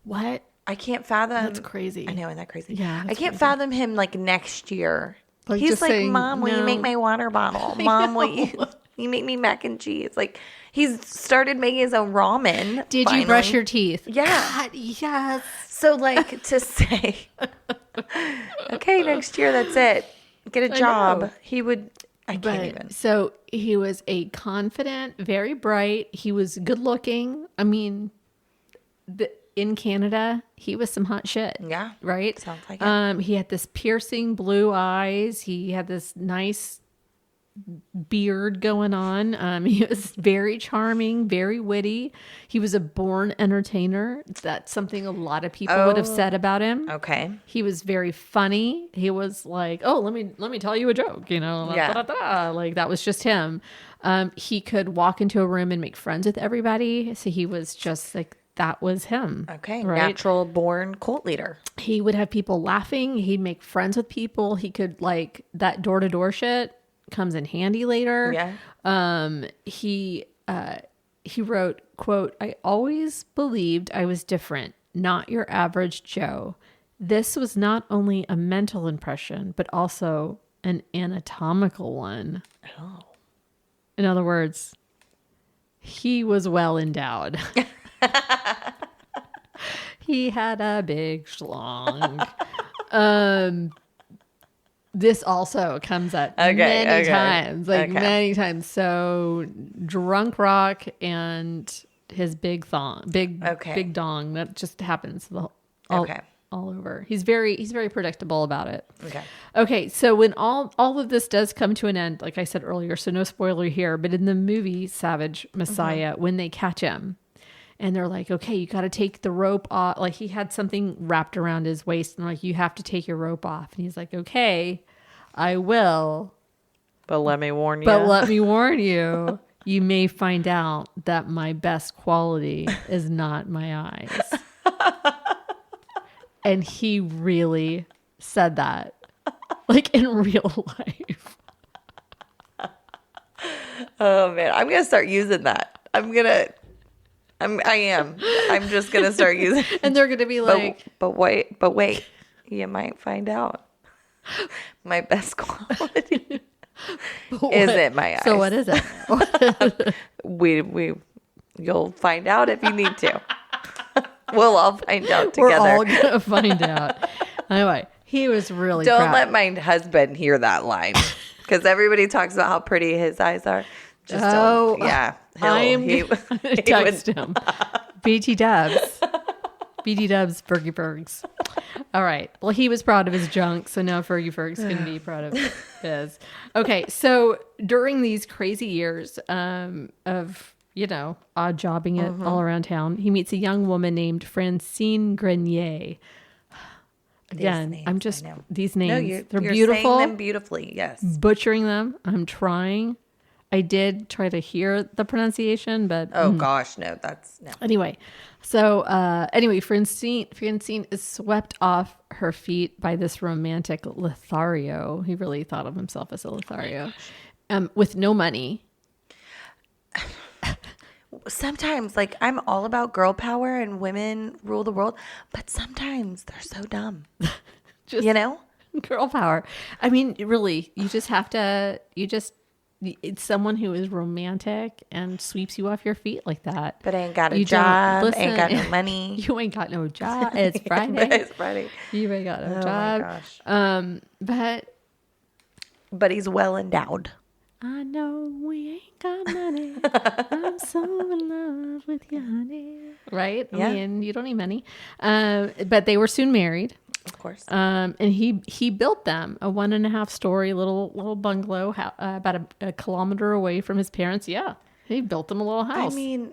What? I can't fathom. That's crazy. I know, isn't that crazy? Yeah. I can't fathom him like next year. Like he's like, saying, Mom, will you make my water bottle? Mom, will you make me mac and cheese? Like, he's started making his own ramen. Did you brush your teeth? Yeah. God, yes. So, like, to say, okay, next year, that's it. Get a job. He would, I can't even. So, he was a confident, very bright. He was good looking. I mean, in Canada, he was some hot shit. Yeah. Right? Sounds like it. He had this piercing blue eyes. He had this nice beard going on. He was very charming, very witty. He was a born entertainer. That's something a lot of people would have said about him. Okay. He was very funny. He was like, oh, let me tell you a joke, Yeah. Like that was just him. He could walk into a room and make friends with everybody. So he was just like, that was him. Okay. Right? Natural born cult leader. He would have people laughing. He'd make friends with people. He could like that door-to-door shit comes in handy later. Yeah. He wrote, quote, I always believed I was different, not your average Joe. This was not only a mental impression, but also an anatomical one. Oh. In other words, he was well endowed. He had a big schlong. This also comes up many times, many times. So drunk Roch and his big thong, big dong. That just happens all over. He's very predictable about it. Okay. So when all of this does come to an end, like I said earlier, so no spoiler here, but in the movie Savage Messiah, when they catch him and they're like, okay, you got to take the rope off. Like he had something wrapped around his waist and like, you have to take your rope off. And he's like, okay, I will. But let me warn you. You may find out that my best quality is not my eyes. And he really said that, like in real life. Oh man, I'm gonna start using that. I'm just gonna start using. And they're gonna be like, but wait, you might find out my best quality isn't my eyes. So what is it? You'll find out if you need to. We'll all find out together. We're all gonna find out. Anyway, he was really Don't proud. let my husband hear that line because everybody talks about how pretty his eyes are. Just don't. Yeah, he text him. BT Dubs, Fergie Fergs. All right. Well, he was proud of his junk, so now Fergie Fergs can be proud of his. Okay, so during these crazy years of odd jobbing it all around town, he meets a young woman named Francine Grenier. Again, these names. They're beautiful. You're saying them beautifully, yes. Butchering them. I'm trying. I did try to hear the pronunciation, but gosh, no. Anyway, so Francine is swept off her feet by this romantic Lothario. He really thought of himself as a Lothario, with no money. Sometimes, like, I'm all about girl power and women rule the world, but sometimes they're so dumb. Girl power. I mean, really, you just have to. It's someone who is romantic and sweeps you off your feet like that. But ain't got a job, ain't got no money. You ain't got no job. It's Friday. It's Friday. You ain't got no job. My gosh. But he's well endowed. I know we ain't got money. I'm so in love with you, honey. Right? Yeah. I mean, you don't need money. But they were soon married. Of course. And he built them a 1.5 story little bungalow about a kilometer away from his parents. Yeah, he built them a little house. I mean,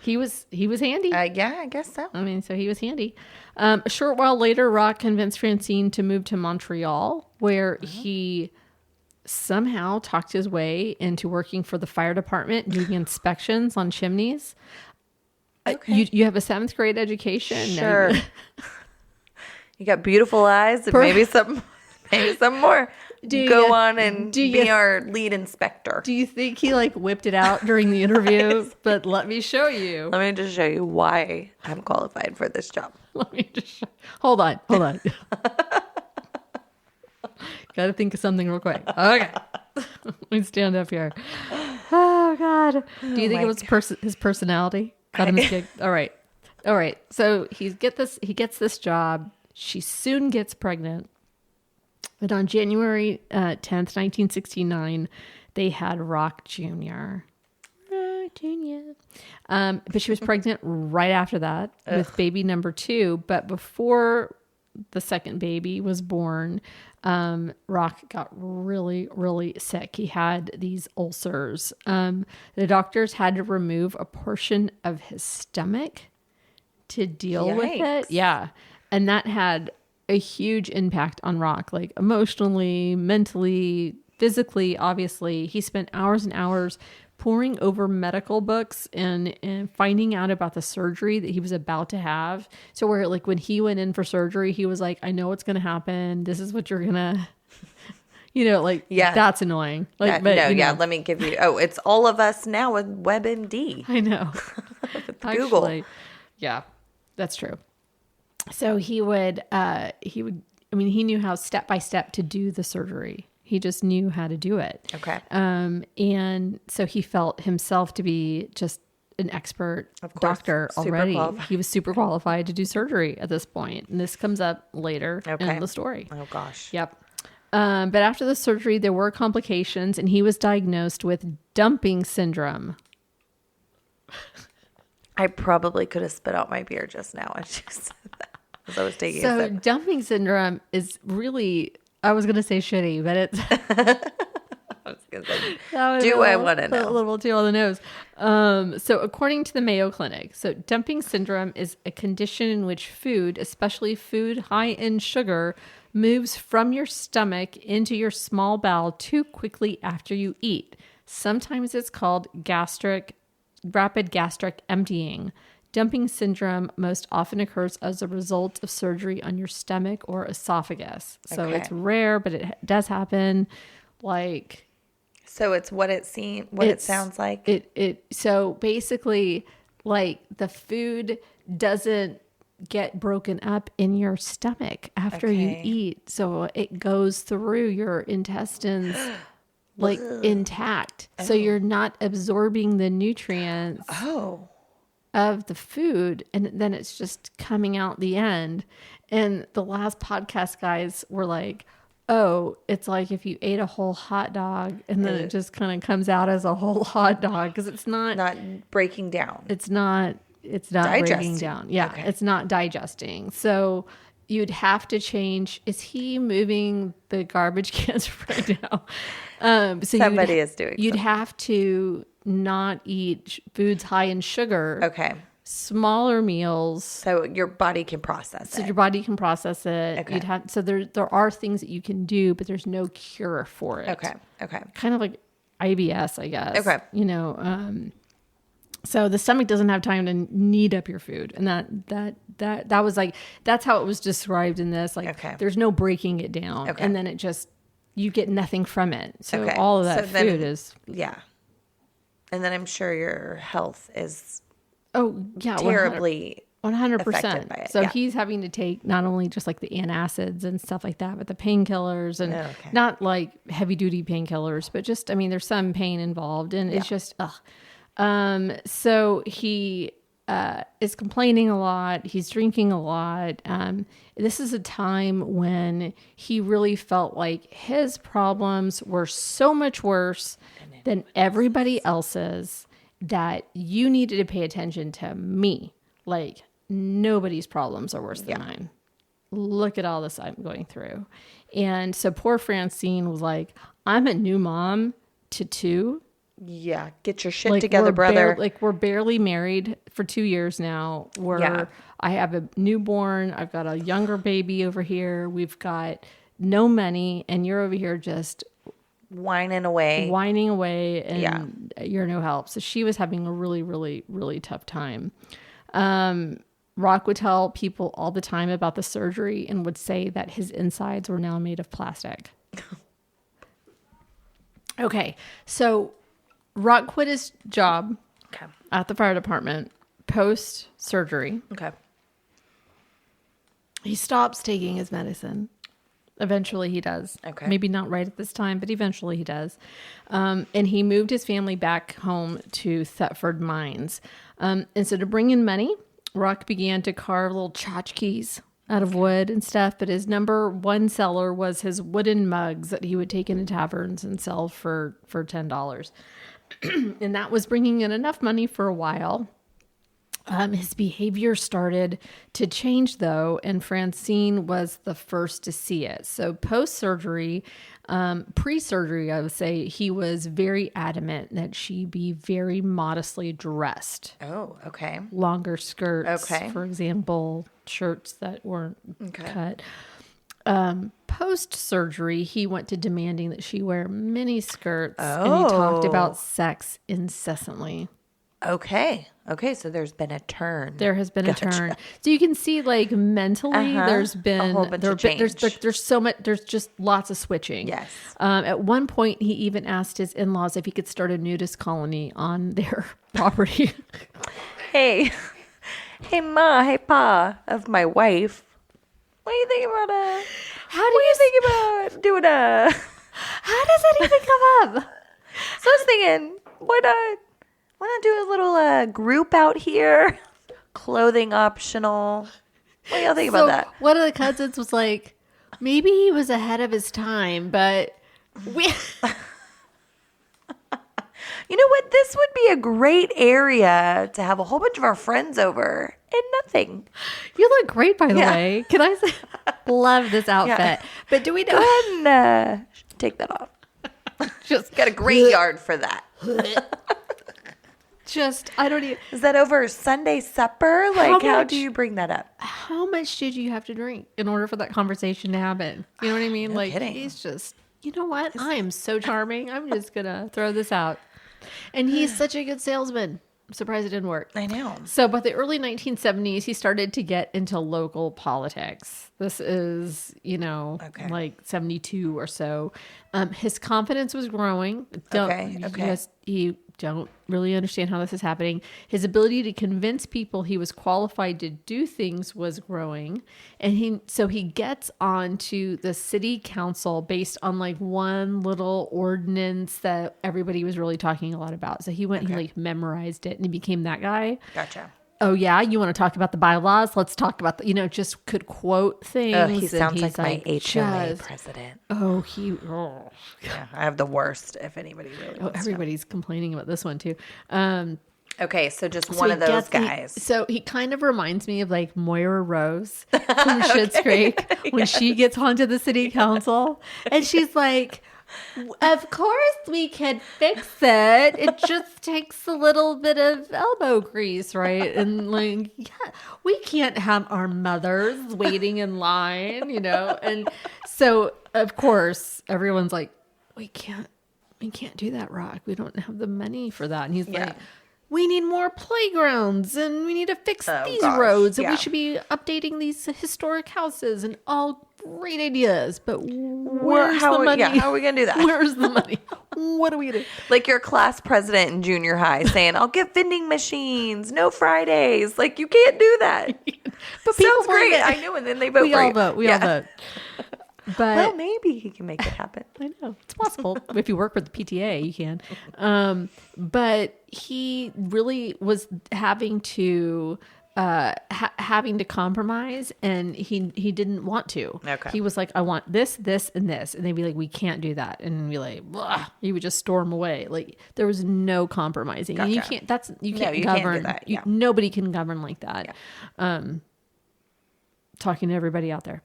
he was handy. Yeah, I guess so. I mean, so he was handy. A short while later, Roch convinced Francine to move to Montreal, where he somehow talked his way into working for the fire department, doing inspections on chimneys. Okay. You have a 7th grade education. Sure. You got beautiful eyes and maybe some more. Go on and be our lead inspector. Do you think he whipped it out during the interview? But let me show you. Let me just show you why I'm qualified for this job. Let me just hold on. Got to think of something real quick. Okay. Let me stand up here. Oh God. Do you think it was his personality got him his gig? All right. So he gets this job. She soon gets pregnant. But on January 10th, 1969, they had Roch Jr. But she was pregnant right after that with baby number 2. But before the second baby was born, Roch got really, really sick. He had these ulcers. The doctors had to remove a portion of his stomach to deal with it. Yeah. And that had a huge impact on Roch, like emotionally, mentally, physically. Obviously, he spent hours and hours poring over medical books and finding out about the surgery that he was about to have. So where like when he went in for surgery, he was like, I know what's going to happen. This is what you're going to, that's annoying. Like, let me give you, it's all of us now with WebMD. I know. Google. Actually, yeah, that's true. So he knew how step by step to do the surgery. He just knew how to do it. Okay. And so he felt himself to be just an expert doctor already. He was super qualified to do surgery at this point. And this comes up later in the story. Oh, gosh. Yep. But after the surgery, there were complications, and he was diagnosed with dumping syndrome. I probably could have spit out my beer just now as you said that. As I was taking a sip. Dumping syndrome is really... I was going to say shitty, but it's... I was going to say, I want to know? A little too on the nose. So according to the Mayo Clinic, dumping syndrome is a condition in which food, especially food high in sugar, moves from your stomach into your small bowel too quickly after you eat. Sometimes it's called rapid gastric emptying. Dumping syndrome most often occurs as a result of surgery on your stomach or esophagus. So it's rare, but it does happen. So it's what it sounds like. So basically, like the food doesn't get broken up in your stomach after you eat. So it goes through your intestines intact. So you're not absorbing the nutrients. Of the food, and then it's just coming out the end. And the last podcast guys were like, it's like if you ate a whole hot dog and then it just kind of comes out as a whole hot dog because it's not breaking down. It's not breaking down. Yeah, it's not digesting. So you'd have to change. Is he moving the garbage cans right now? So somebody is doing. You'd have to not eat foods high in sugar. Okay. Smaller meals. So your body can process it. So your body can process it. Okay. There are things that you can do, but there's no cure for it. Okay. Kind of like IBS, I guess. Okay. So the stomach doesn't have time to knead up your food. And that was like, that's how it was described in this. Like there's no breaking it down. And then it just, you get nothing from it. So all of that food is. Yeah. And then I'm sure your health is terribly 100%. affected by it. So he's having to take not only just like the antacids and stuff like that, but the painkillers and not like heavy duty painkillers, but just, there's some pain involved and it's just, so he is complaining a lot. He's drinking a lot. This is a time when he really felt like his problems were so much worse than everybody else's that you needed to pay attention to me. Like nobody's problems are worse than mine. Look at all this I'm going through. And so poor Francine was like, I'm a new mom to two. Yeah, get your shit together, brother. We're barely married for 2 years now. I have a newborn. I've got a younger baby over here. We've got no money, and you're over here just whining away, and you're no help. So she was having a really, really, really tough time. Roch would tell people all the time about the surgery and would say that his insides were now made of plastic. Okay, so Roch quit his job at the fire department post-surgery. Okay. He stops taking his medicine. Eventually he does. Okay. Maybe not right at this time, but eventually he does. And he moved his family back home to Thetford Mines. And so to bring in money, Roch began to carve little tchotchkes out of wood and stuff. But his number one seller was his wooden mugs that he would take into taverns and sell for $10. And that was bringing in enough money for a while. His behavior started to change, though, and Francine was the first to see it. So post-surgery, pre-surgery, I would say, he was very adamant that she be very modestly dressed. Oh, okay. Longer skirts, for example, shirts that weren't cut. Post-surgery, he went to demanding that she wear mini skirts, and he talked about sex incessantly. Okay. So there's been a turn. There has been a turn. So you can see, like, mentally, there's been a whole bunch of change. There's so much. There's just lots of switching. Yes. At one point, he even asked his in-laws if he could start a nudist colony on their property. Hey, ma, hey pa of my wife. What do you think about What do you think about doing a? How does that even come up? So I was thinking, why not do a little group out here? Clothing optional. What do y'all think about that? One of the cousins was like, maybe he was ahead of his time, but we. You know what? This would be a great area to have a whole bunch of our friends over and nothing. You look great, by the way. Can I say, love this outfit. Yeah. But do we know? Go ahead and take that off. Just got a great yard for that. I don't even. Is that over Sunday supper? Like, how do you bring that up? How much did you have to drink in order for that conversation to happen? You know what I mean? No kidding. He's just, you know what? I am so charming. I'm just going to throw this out. And he's such a good salesman. I'm surprised it didn't work. I know. So by the early 1970s, he started to get into local politics. This is, like 72 or so. His confidence was growing. You don't really understand how this is happening. His ability to convince people he was qualified to do things was growing. And he gets onto the city council based on like one little ordinance that everybody was really talking a lot about. So he went and he memorized it and he became that guy. Gotcha. Oh yeah, you want to talk about the bylaws? Let's talk about just could quote things. He sounds like my HOA president. Yeah, I have the worst. If anybody really wants everybody's complaining about this one too. Okay, so just one of those guys. So he kind of reminds me of like Moira Rose from Schitt's Creek when she gets onto the city council and she's like, of course we can fix it. It just takes a little bit of elbow grease, right? And like, we can't have our mothers waiting in line, And so, of course, everyone's like, we can't do that, Roch. We don't have the money for that. And he's like, we need more playgrounds and we need to fix these roads and we should be updating these historic houses and all great ideas. But where's the money? Yeah, how are we going to do that? Where's the money? What are we going to do? Like your class president in junior high saying, I'll get vending machines, no Fridays. Like, you can't do that. But sounds great. I know. And then they vote for you. We all vote. But maybe he can make it happen. I know. It's possible. If you work with the PTA, you can. But he really was having to compromise, and he didn't want to. Okay. He was like, I want this, this, and this. And they'd be like, we can't do that. And be like, blah. He would just storm away. Like, there was no compromising. Gotcha. And you can't govern. Can't do that. Yeah. Nobody can govern like that. Yeah. Talking to everybody out there.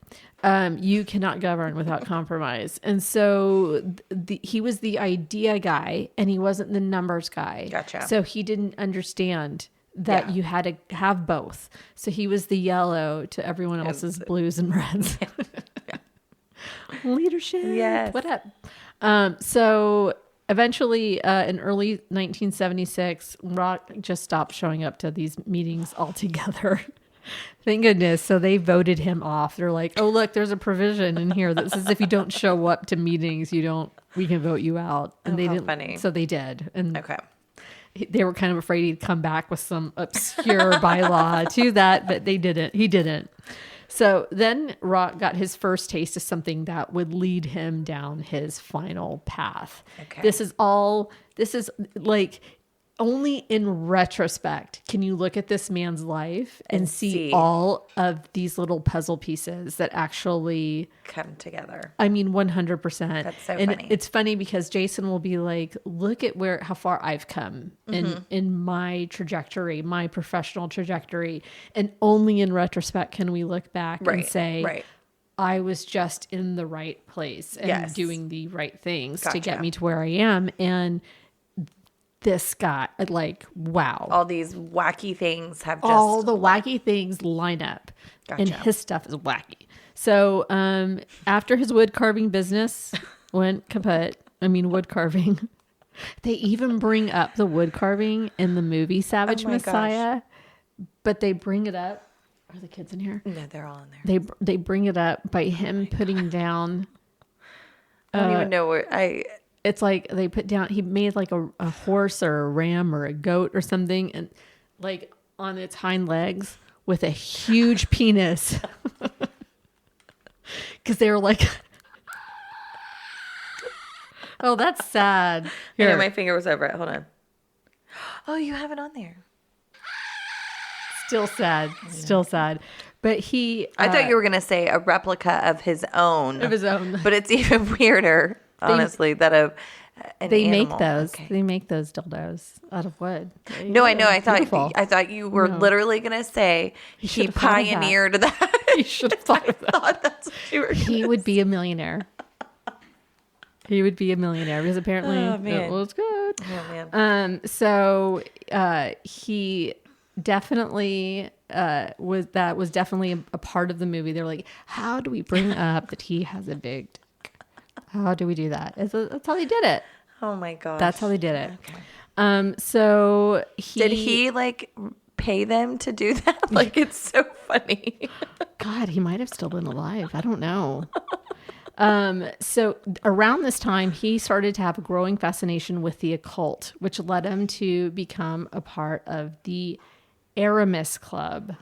You cannot govern without compromise. And so he was the idea guy and he wasn't the numbers guy. Gotcha. So he didn't understand that you had to have both. So he was the yellow to everyone else's blues and reds. Leadership. Yes. What up? So eventually in early 1976, Roch just stopped showing up to these meetings altogether. Thank goodness. So they voted him off. They're like, oh, look, there's a provision in here that says if you don't show up to meetings, we can vote you out. And they didn't. Funny. So they did. And okay. They were kind of afraid he'd come back with some obscure bylaw to that, but they didn't. He didn't. So then Roch got his first taste of something that would lead him down his final path. Okay. This is like only in retrospect can you look at this man's life and see all of these little puzzle pieces that actually come together. I mean, 100%. That's so and funny. It's funny because Jason will be like, look at how far I've come in my trajectory, my professional trajectory. And only in retrospect can we look back and say, I was just in the right place and doing the right things to get me to where I am. And this guy, like, wow. All these wacky things have just... all the wacky things line up. And his stuff is wacky. So after his wood carving business went kaput, wood carving, they even bring up the wood carving in the movie Savage Messiah. But they bring it up. Are the kids in here? No, they're all in there. They bring it up by him putting down. I don't even know where It's like they put down. He made like a horse or a ram or a goat or something, and like on its hind legs with a huge penis. Because they were like, "Oh, that's sad." Here. I know my finger was over it. Hold on. Oh, you have it on there. Still sad. Still sad. But he... I thought you were going to say a replica of his own. Of his own. But it's even weirder, honestly, that of an they animal. make those. Okay. They make those dildos out of wood. No, I know. I thought you were literally going to say he pioneered that. You should have thought of that. I thought that's what you were going to say. He would be a millionaire. He would be a millionaire because apparently it was good. Oh, man. So he... definitely was definitely a part of the movie. They're like, how do we bring up that he has a big dick? How do we do that? That's how they did it. Oh my gosh. That's how they did it. Okay. So did he like pay them to do that? Like, it's so funny. God, he might have still been alive. I don't know. So around this time, he started to have a growing fascination with the occult, which led him to become a part of the Aramis Club.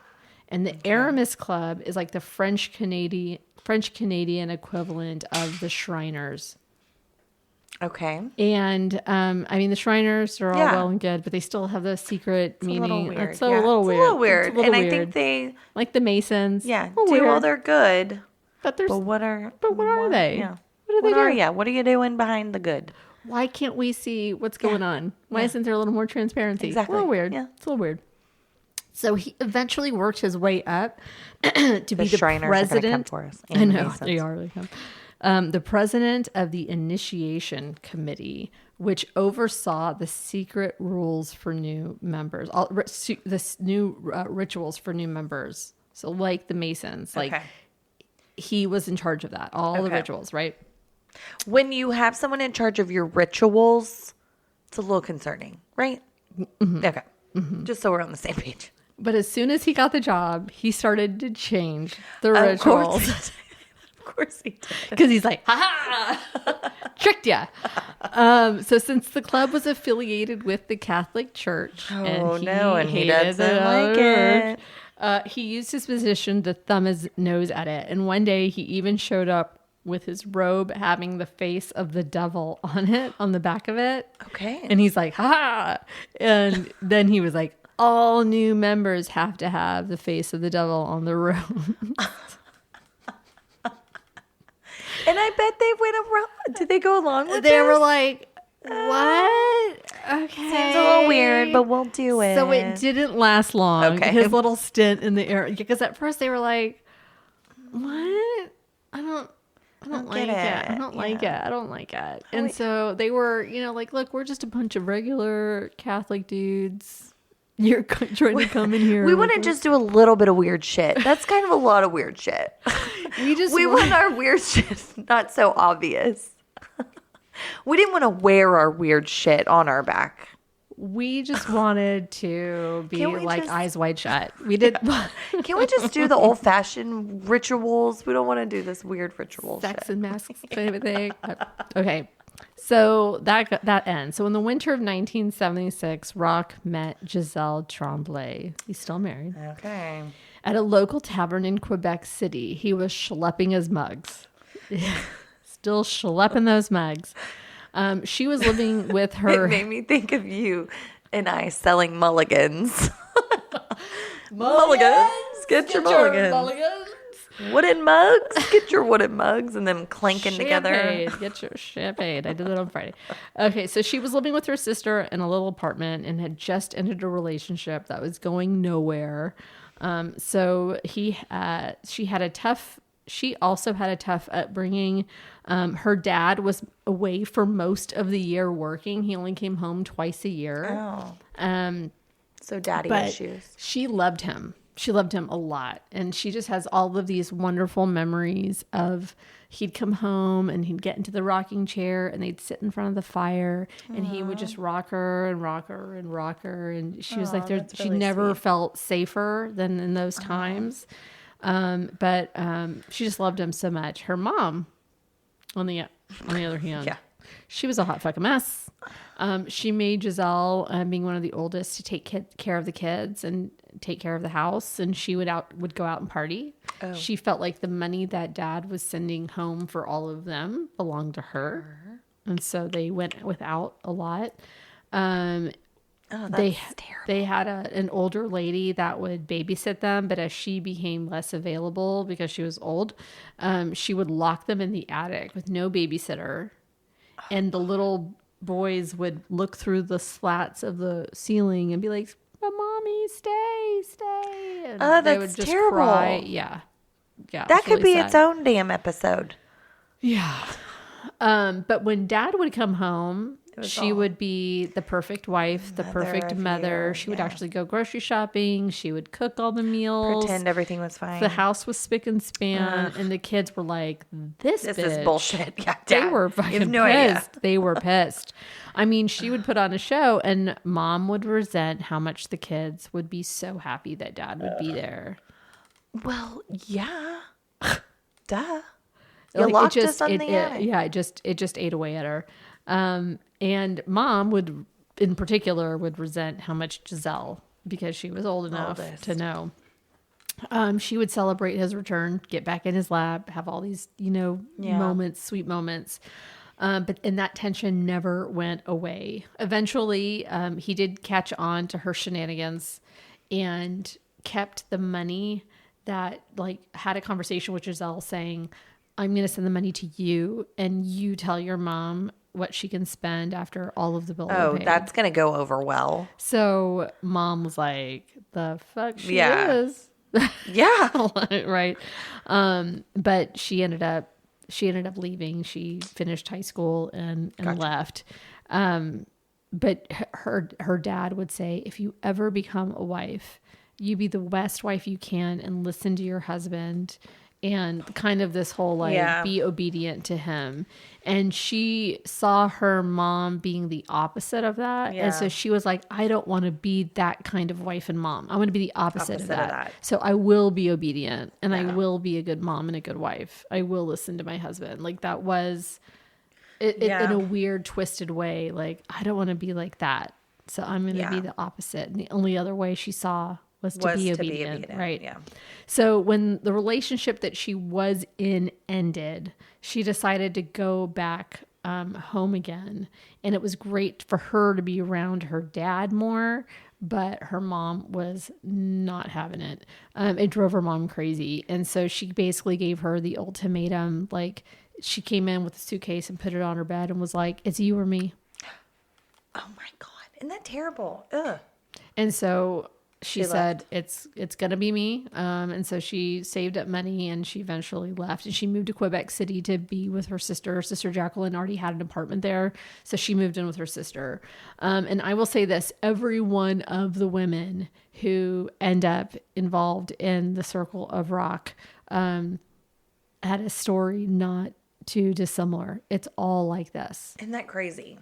And the Aramis Club is like the French Canadian equivalent of the Shriners. Okay. And the Shriners are all well and good, but they still have the secret meaning. It's a little weird. And I think they, like the Masons, do all their good. But what are they? Yeah. What are you doing behind the good? Why can't we see what's going on? Why isn't there a little more transparency? Exactly. A little weird. Yeah. It's a little weird. So he eventually worked his way up to be the Shriners president. Come for us. I know they are. They come. The president of the initiation committee, which oversaw the secret rules for new members, rituals for new members. So like the Masons, he was in charge of that. All the rituals, right? When you have someone in charge of your rituals, it's a little concerning, right? Mm-hmm. Okay. Mm-hmm. Just so we're on the same page. But as soon as he got the job, he started to change the rituals. Of course he did. Because he's like, ha-ha! Tricked ya. So since the club was affiliated with the Catholic Church, and he doesn't like it. He used his position to thumb his nose at it. And one day he even showed up with his robe having the face of the devil on it, on the back of it. Okay. And he's like, ha! And then he was like, all new members have to have the face of the devil on the robe. And I bet they went around. Did they go along with They were like, what? Okay. Seems a little weird, but we'll do it. So it didn't last long. Okay. His little stint in the air. Because at first they were like, what? I don't like it. I don't like it. I don't like it. And so they were, like, look, we're just a bunch of regular Catholic dudes. You're trying to come in here. We want to just do a little bit of weird shit. That's kind of a lot of weird shit. We want our weird shit not so obvious. We didn't want to wear our weird shit on our back. We just wanted to be like eyes wide shut. We did. Can we just do the old fashioned rituals? We don't want to do this weird ritual sex and masks kind of thing. Okay. So that ends. So in the winter of 1976, Roch met Giselle Tremblay. He's still married. Okay. At a local tavern in Quebec City. He was schlepping his mugs. Still schlepping those mugs. She was living with her. It made me think of you and I selling mulligans. Mulligans. Get your mulligans. Wooden mugs. Get your wooden mugs and them clanking together. Get your champagne. I did that on Friday. Okay, so she was living with her sister in a little apartment and had just ended a relationship that was going nowhere. So she also had a tough upbringing. Her dad was away for most of the year working. He only came home twice a year. Oh. So daddy issues. She loved him. She loved him a lot. And she just has all of these wonderful memories of he'd come home and he'd get into the rocking chair and they'd sit in front of the fire and he would just rock her and rock her and rock her. And she was like, she really never felt safer than in those times. But she just loved him so much. Her mom, on the other hand, she was a hot fucking mess. She made Giselle, being one of the oldest, to take care of the kids and take care of the house, and she would go out and party. Oh. She felt like the money that dad was sending home for all of them belonged to her, and so they went without a lot. That's terrible. They had an older lady that would babysit them, but as she became less available because she was old, she would lock them in the attic with no babysitter, and the little boys would look through the slats of the ceiling and be like, "But mommy, stay." And that's they would just terrible. Cry. Yeah. That could be its own damn episode. Yeah. But when dad would come home, she would be the perfect wife, the perfect mother. She would actually go grocery shopping. She would cook all the meals. Pretend everything was fine. The house was spick and span. And the kids were like, this bitch is bullshit. Yeah, Dad, they were fucking pissed. Idea. They were pissed. I mean, she would put on a show and mom would resent how much the kids would be so happy that dad would be there. Well, yeah. Duh. You locked us on the attic. Yeah, it just ate away at her. And mom in particular would resent how much Giselle, because she was old enough to know. She would celebrate his return, get back in his lap, have all these, moments, sweet moments. And that tension never went away. Eventually, he did catch on to her shenanigans and kept the money that, had a conversation with Giselle saying, I'm going to send the money to you and you tell your mom what she can spend after all of the bills are paid. That's going to go over well. So mom was like, the fuck she is. Yeah. Right. But she ended up leaving. She finished high school and left. But her dad would say, if you ever become a wife, you be the best wife you can and listen to your husband and kind of this whole be obedient to him. And she saw her mom being the opposite of that. Yeah. And so she was like, I don't want to be that kind of wife and mom. I want to be the opposite of that. So I will be obedient and I will be a good mom and a good wife. I will listen to my husband. That was it in a weird, twisted way. I don't want to be like that. So I'm going to be the opposite. And the only other way she saw was to be obedient, right? Yeah. So when the relationship that she was in ended, she decided to go back home again. And it was great for her to be around her dad more, but her mom was not having it. It drove her mom crazy. And so she basically gave her the ultimatum. She came in with a suitcase and put it on her bed and was like, it's you or me. Oh my God. Isn't that terrible? Ugh. And so she said, it's going to be me. And so she saved up money and she eventually left. And she moved to Quebec City to be with her sister. Her sister Jacqueline already had an apartment there. So she moved in with her sister. And I will say this, every one of the women who end up involved in the circle of Roch had a story not too dissimilar. It's all like this. Isn't that crazy?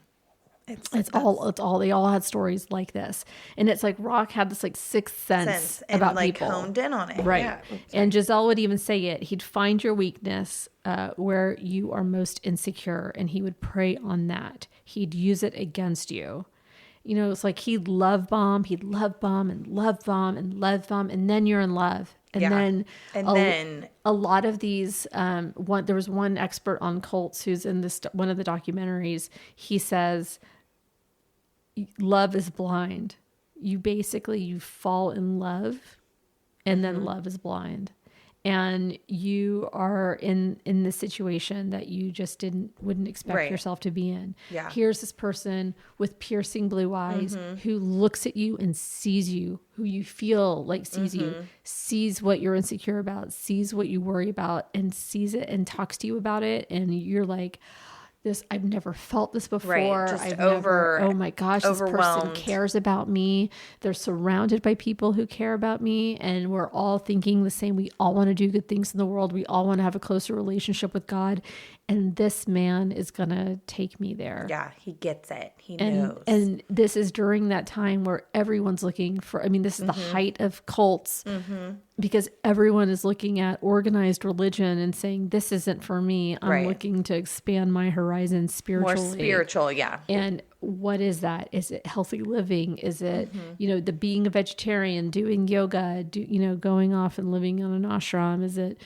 It's all they all had stories like this. And it's like Roch had this sixth sense about people. Honed in on it. Right. Yeah. And Giselle would even say it. He'd find your weakness where you are most insecure and he would prey on that. He'd use it against you. It's like he'd love bomb and love bomb and love bomb, and then you're in love. And then a lot of these, there was one expert on cults who's in one of the documentaries. He says, love is blind. You fall in love, and then love is blind. And you are in the situation that you just wouldn't expect yourself to be in. Yeah. Here's this person with piercing blue eyes who looks at you and sees you, who you feel like sees you, sees what you're insecure about, sees what you worry about, and sees it and talks to you about it. And you're like, I've never felt this before. Right. Oh my gosh, this person cares about me. They're surrounded by people who care about me, and we're all thinking the same. We all want to do good things in the world. We all want to have a closer relationship with God. And this man is going to take me there. Yeah, he gets it. He knows. And this is during that time where everyone's looking for, this is the height of cults, because everyone is looking at organized religion and saying, this isn't for me. I'm looking to expand my horizon spiritually. More spiritual, yeah. And what is that? Is it healthy living? Is it, the being a vegetarian, doing yoga, going off and living on an ashram? Is it,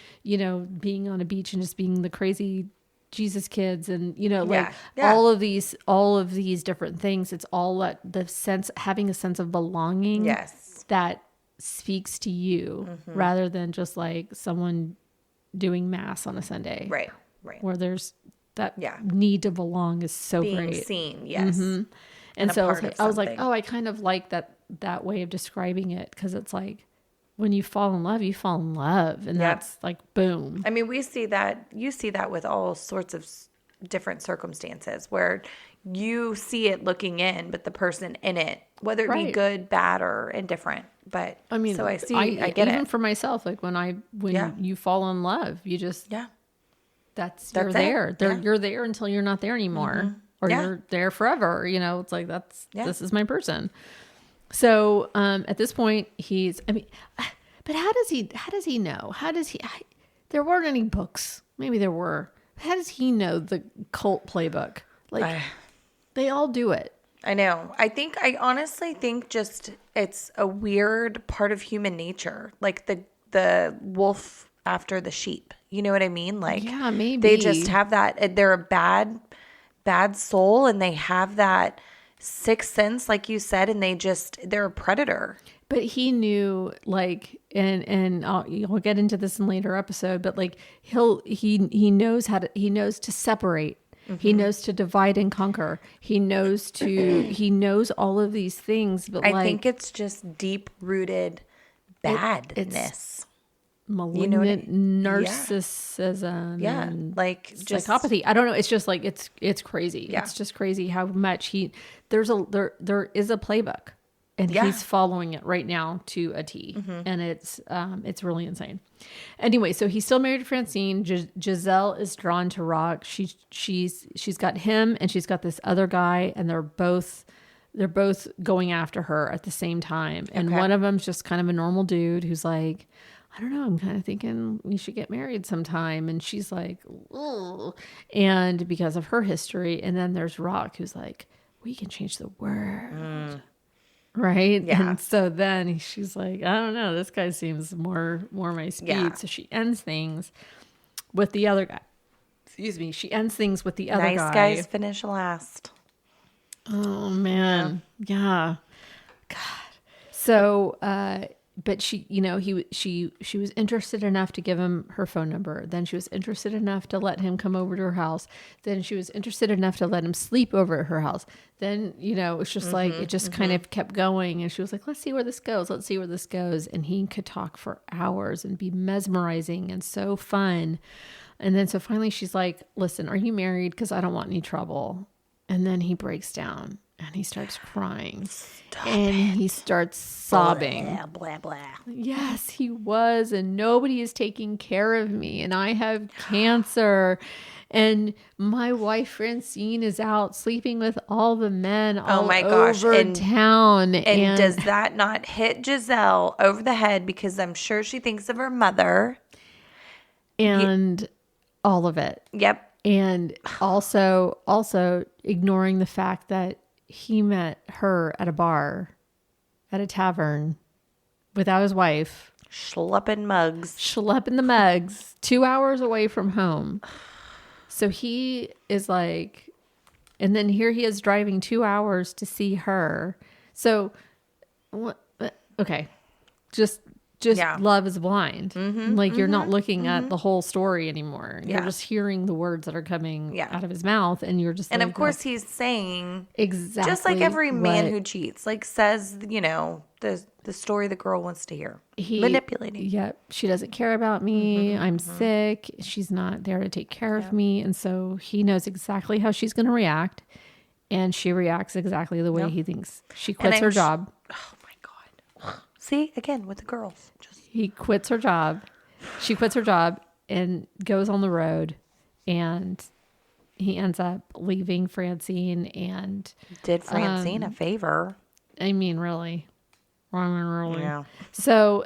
being on a beach and just being the crazy Jesus kids and, all of these different things. It's all having a sense of belonging that speaks to you rather than just like someone doing mass on a Sunday. Right. Where there's that need to belong is so being great. Seen. Yes. And so I was like, I kind of like that way of describing it. 'Cause it's like, when you fall in love, you fall in love. And that's like, boom. We see that. You see that with all sorts of different circumstances where you see it looking in, but the person in it, whether it be good, bad, or indifferent. But so I see, I get it. Even for myself, like when you fall in love, you just, you're there. You're there until you're not there anymore. Or you're there forever. It's like, this is my person. So, at this point but how does he know? There weren't any books. Maybe there were. How does he know the cult playbook? Like, they all do it. I know. I honestly think just, it's a weird part of human nature. Like the wolf after the sheep. You know what I mean? Like, yeah, maybe. They just have that, they're a bad soul, and they have that sixth sense, like you said, and they're a predator. But he knew, like, and I'll get into this in a later episode, but like he knows to separate. He knows to divide and conquer. He knows all of these things. But I think it's just deep rooted badness. It's malignant narcissism. Yeah. Like psychopathy. I don't know. It's just like, it's crazy. Yeah. It's just crazy how much there is a playbook, and he's following it right now to a T. And it's really insane. Anyway, so he's still married to Francine. Giselle is drawn to Roch. She's got him, and she's got this other guy, and they're both going after her at the same time. And one of them's just kind of a normal dude who's like, I don't know, I'm kind of thinking we should get married sometime. And she's like, ugh. And because of her history. And then there's Roch, who's like, we can change the world. Right? Yeah. And so then she's like, I don't know, this guy seems more my speed. Yeah. So she ends things with the other guy. Excuse me. She ends things with the other guy. Nice guys finish last. Oh, man. Yeah. God. So, but she, she was interested enough to give him her phone number. Then she was interested enough to let him come over to her house. Then she was interested enough to let him sleep over at her house. Then, it's just like, it just kind of kept going. And she was like, let's see where this goes. Let's see where this goes. And he could talk for hours and be mesmerizing and so fun. And then, so finally she's like, listen, are you married? Because I don't want any trouble. And then he breaks down. And he starts crying. He starts sobbing. Blah, blah, blah. Yes, he was. And nobody is taking care of me. And I have cancer. And my wife, Francine, is out sleeping with all the men all over town. And does that not hit Giselle over the head? Because I'm sure she thinks of her mother. And all of it. Yep. And also ignoring the fact that he met her at a bar, at a tavern, without his wife. Schlepping the mugs. 2 hours away from home. So he is like, And then here he is driving 2 hours to see her. So, okay, just love is blind. Like you're not looking at the whole story anymore. You're just hearing the words that are coming out of his mouth, and you're just. And of course, he's saying exactly just like every man who cheats, like says, the story the girl wants to hear. Manipulating. Yep. She doesn't care about me. I'm sick. She's not there to take care of me. And so he knows exactly how she's going to react. And she reacts exactly the way he thinks. She quits her job. Oh my God. See, again, with the girls. He quits her job. She quits her job and goes on the road. And he ends up leaving Francine and... Did Francine a favor. I mean, really. Yeah. So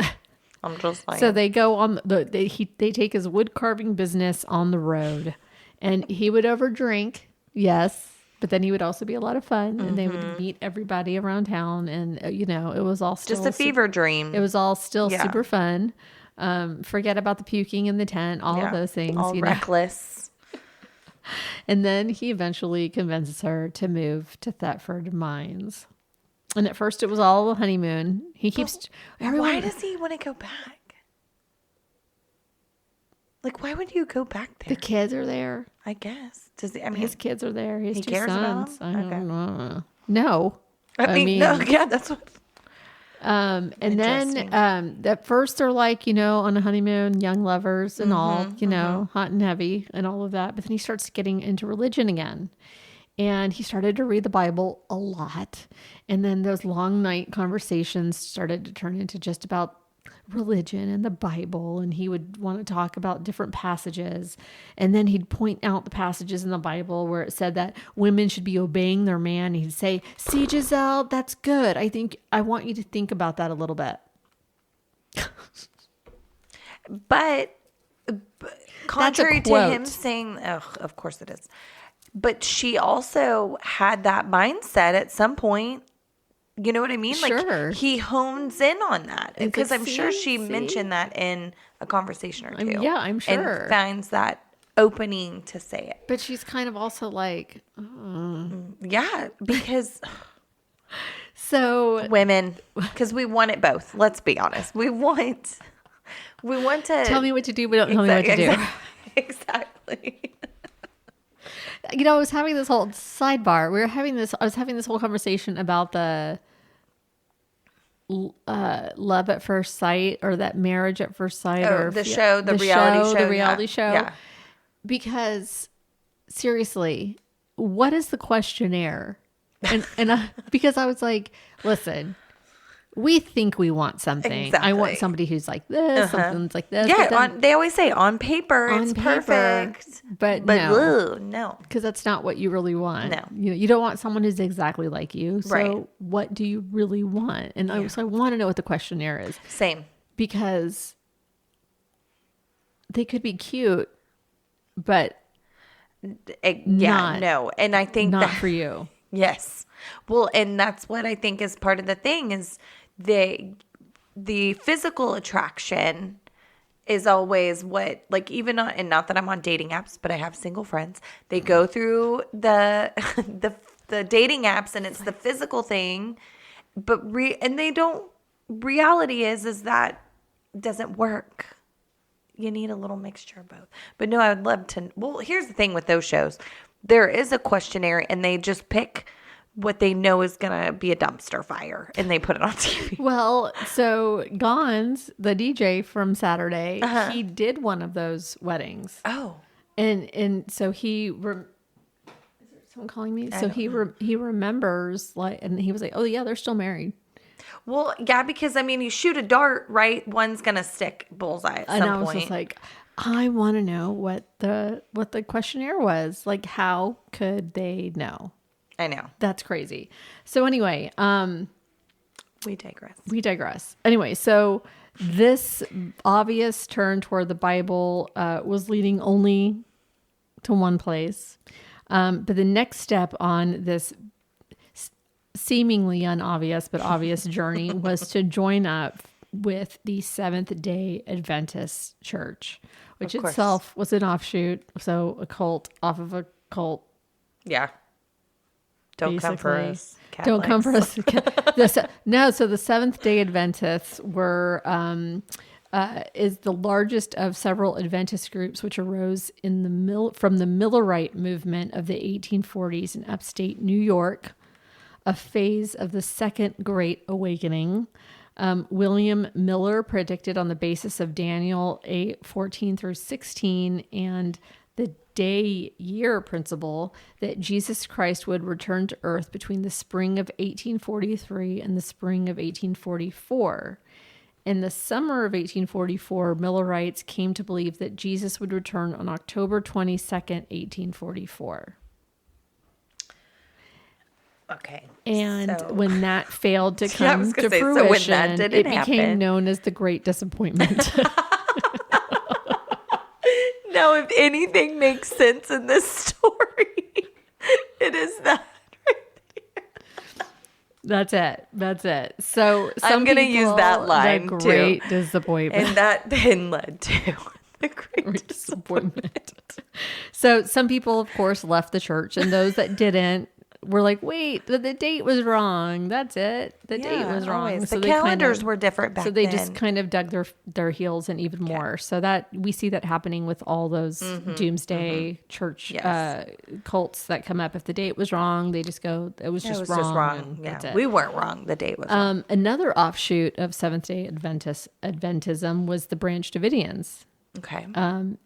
I'm just like, so they go on they take his wood carving business on the road, and he would overdrink, yes, but then he would also be a lot of fun, and they would meet everybody around town, and it was all still just a fever dream. It was all still super fun. Forget about the puking in the tent, all of those things, all reckless. And then he eventually convinces her to move to Thetford Mines. And at first it was all a honeymoon. He keeps... Why does he want to go back? Like, why would you go back there? The kids are there. I guess. His kids are there. He has 2 cares sons. about them? I don't know. No. I mean, no, yeah, that's what... And then at first they're like, on a honeymoon, young lovers and all, hot and heavy and all of that. But then he starts getting into religion again. And he started to read the Bible a lot. And then those long night conversations started to turn into just about religion and the Bible. And he would want to talk about different passages. And then he'd point out the passages in the Bible where it said that women should be obeying their man. He'd say, "See, Giselle, that's good. I want you to think about that a little bit." But contrary to him saying, of course it is. But she also had that mindset at some point. You know what I mean? Sure. Like he hones in on that. Because I'm sure she mentioned that in a conversation or two. Yeah, I'm sure. And finds that opening to say it. But she's kind of also like... Yeah, because... So... Women. Because we want it both. Let's be honest. We want to... Tell me what to do, but don't tell me what to do. Exactly. I was having this whole sidebar. I was having this whole conversation about the love at first sight, or that marriage at first sight, or the reality show. Yeah. Because seriously, what is the questionnaire? And because I was like, listen, we think we want something. Exactly. I want somebody who's like this, something's like this. Yeah, they always say on paper it's perfect. But no. Because that's not what you really want. No. You don't want someone who's exactly like you. So right. What do you really want? And I want to know what the questionnaire is. Same. Because they could be cute, but no. And I think not for you. Yes. Well, and that's what I think is part of the thing is the physical attraction is always what, like, even on, and not that I'm on dating apps, but I have single friends. They go through the dating apps and it's the physical thing, but reality is that doesn't work. You need a little mixture of both. But no, I would love to. Well, here's the thing with those shows. There is a questionnaire and they just pick what they know is going to be a dumpster fire and they put it on TV. Well, so Gons, the DJ from Saturday, he did one of those weddings. Oh. And so is there someone calling me? So he remembers, like, and he was like, "Oh yeah, they're still married." Well, yeah, because I mean, you shoot a dart, right? One's going to stick bullseye at some point. And I was just like, I want to know what the questionnaire was. Like, how could they know? I know. That's crazy. So anyway, we digress. Anyway, so this obvious turn toward the Bible was leading only to one place. But the next step on this seemingly unobvious but obvious journey was to join up with the Seventh-day Adventist Church, which itself was an offshoot, so a cult off of a cult. Yeah. Don't come for us. Catholics. Don't come for us. No, so the Seventh-day Adventists were is the largest of several Adventist groups which arose from the Millerite movement of the 1840s in upstate New York, a phase of the Second Great Awakening. William Miller predicted on the basis of Daniel 8:14 through 16 and the day-year principle that Jesus Christ would return to earth between the spring of 1843 and the spring of 1844. In the summer of 1844, Millerites came to believe that Jesus would return on October 22nd, 1844. Okay. And when that failed to come to fruition, it became known as the Great Disappointment. Now, if anything makes sense in this story, it is that right there. That's it. So I'm going to use that line too. The Great Disappointment. And that then led to the Great Disappointment. So some people, of course, left the church, and those that didn't were like, wait, the date was wrong. That's it. The date was wrong. Always. So the calendars were different back then. So they just kind of dug their heels in even more. So that we see that happening with all those doomsday church cults that come up. If the date was wrong, they just go, it was just wrong. Yeah. That's it. We weren't wrong. The date was wrong. Another offshoot of Seventh-day Adventism was the Branch Davidians. Okay.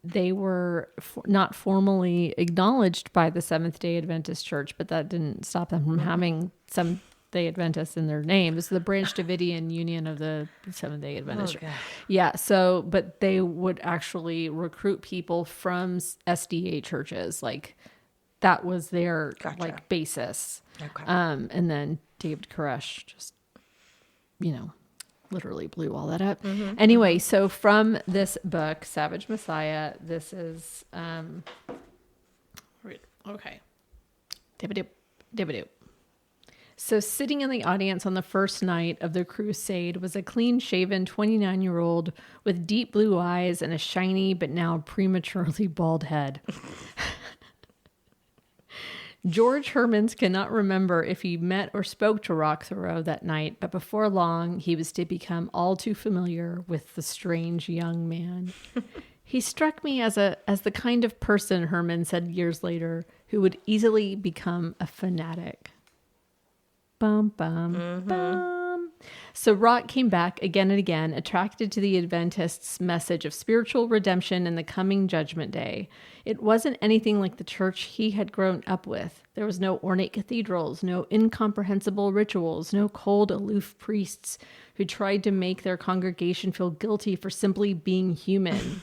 They were not formally acknowledged by the Seventh-day Adventist Church, but that didn't stop them from having Seventh-day Adventists in their name. It's the Branch Davidian Union of the Seventh-day Adventist Church. Yeah. So, but they would actually recruit people from SDA churches. Like that was their like basis. Okay. And then David Koresh just, literally blew all that up. Anyway, so from this book, Savage Messiah, this is okay. Dibba-doop. So sitting in the audience on the first night of the crusade was a clean-shaven 29-year-old with deep blue eyes and a shiny but now prematurely bald head. George Hermans cannot remember if he met or spoke to Roch Thériault that night, but before long, he was to become all too familiar with the strange young man. He struck me as the kind of person, Herman said years later, who would easily become a fanatic. Bum, bum, bum. So Roch came back again and again, attracted to the Adventists' message of spiritual redemption and the coming judgment day. It wasn't anything like the church he had grown up with. There was no ornate cathedrals, no incomprehensible rituals, no cold, aloof priests who tried to make their congregation feel guilty for simply being human.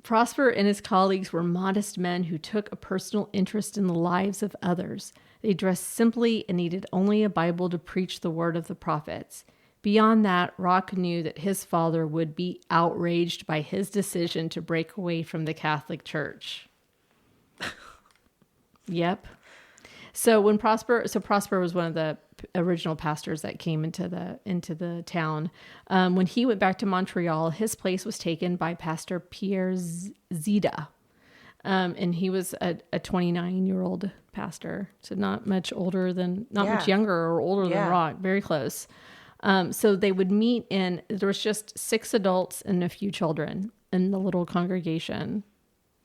Prosper and his colleagues were modest men who took a personal interest in the lives of others. They dressed simply and needed only a Bible to preach the word of the prophets. Beyond that, Roch knew that his father would be outraged by his decision to break away from the Catholic Church. Yep. So Prosper was one of the original pastors that came into the town. When he went back to Montreal, his place was taken by Pastor Pierre Zida. And he was a 29-year-old pastor, so not much younger or older than Roch, very close. So they would meet there was just 6 adults and a few children in the little congregation.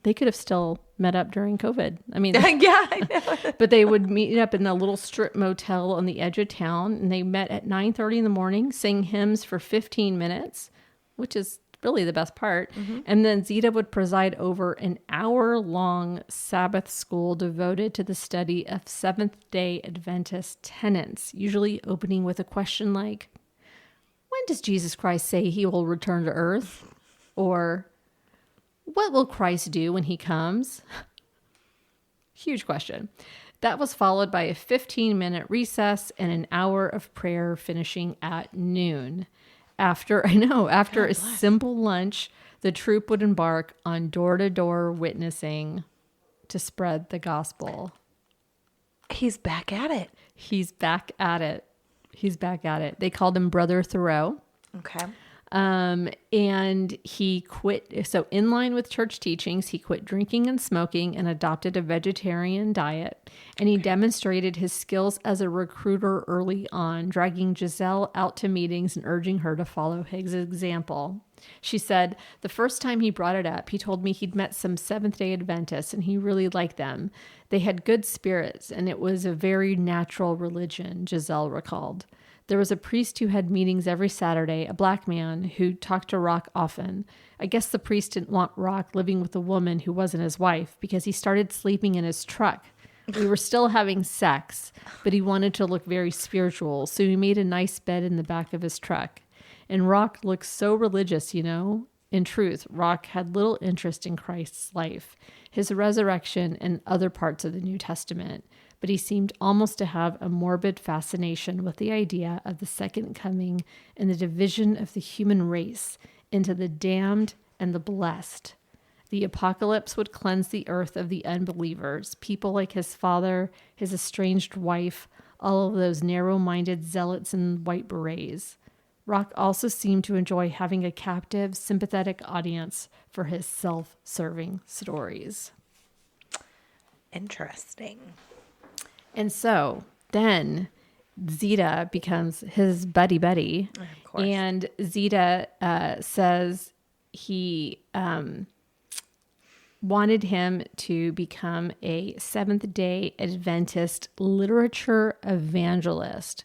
They could have still met up during COVID. I mean, yeah, I know. But they would meet up in a little strip motel on the edge of town, and they met at 9:30 in the morning, sing hymns for 15 minutes, which is really the best part. And then Zita would preside over an hour-long Sabbath school devoted to the study of Seventh-day Adventist tenets, usually opening with a question like, when does Jesus Christ say he will return to earth? Or, what will Christ do when he comes? Huge question. That was followed by a 15-minute recess and an hour of prayer finishing at noon. After a simple lunch, the troop would embark on door-to-door witnessing to spread the gospel. He's back at it. They called him Brother Thériault. Okay. And he quit. So in line with church teachings, he quit drinking and smoking and adopted a vegetarian diet. And he demonstrated his skills as a recruiter early on, dragging Giselle out to meetings and urging her to follow his example. She said, the first time he brought it up, he told me he'd met some Seventh-day Adventists and he really liked them. They had good spirits and it was a very natural religion, Giselle recalled. There was a priest who had meetings every Saturday, a black man who talked to Roch often. I guess the priest didn't want Roch living with a woman who wasn't his wife because he started sleeping in his truck. We were still having sex, but he wanted to look very spiritual, so he made a nice bed in the back of his truck. And Roch looked so religious, you know. In truth, Roch had little interest in Christ's life, his resurrection, and other parts of the New Testament. But he seemed almost to have a morbid fascination with the idea of the second coming and the division of the human race into the damned and the blessed. The apocalypse would cleanse the earth of the unbelievers, people like his father, his estranged wife, all of those narrow-minded zealots in white berets. Roch also seemed to enjoy having a captive, sympathetic audience for his self-serving stories. Interesting. And so then Zita becomes his buddy. Of course. And Zita says he wanted him to become a Seventh-day Adventist literature evangelist,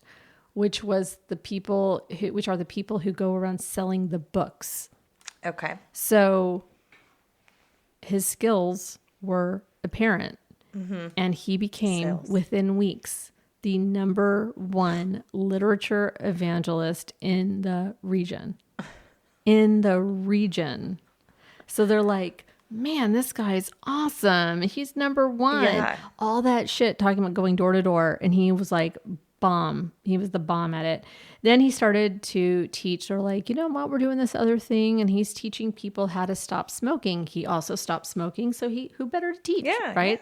which are the people who go around selling the books. Okay. So his skills were apparent. Mm-hmm. And he became, within weeks, the number one literature evangelist in the region. So they're like, man, this guy's awesome. He's number one. Yeah. All that shit talking about going door to door. And he was like, bomb. He was the bomb at it. Then he started to teach. They're like, you know what? We're doing this other thing. And he's teaching people how to stop smoking. He also stopped smoking. So who better to teach, right?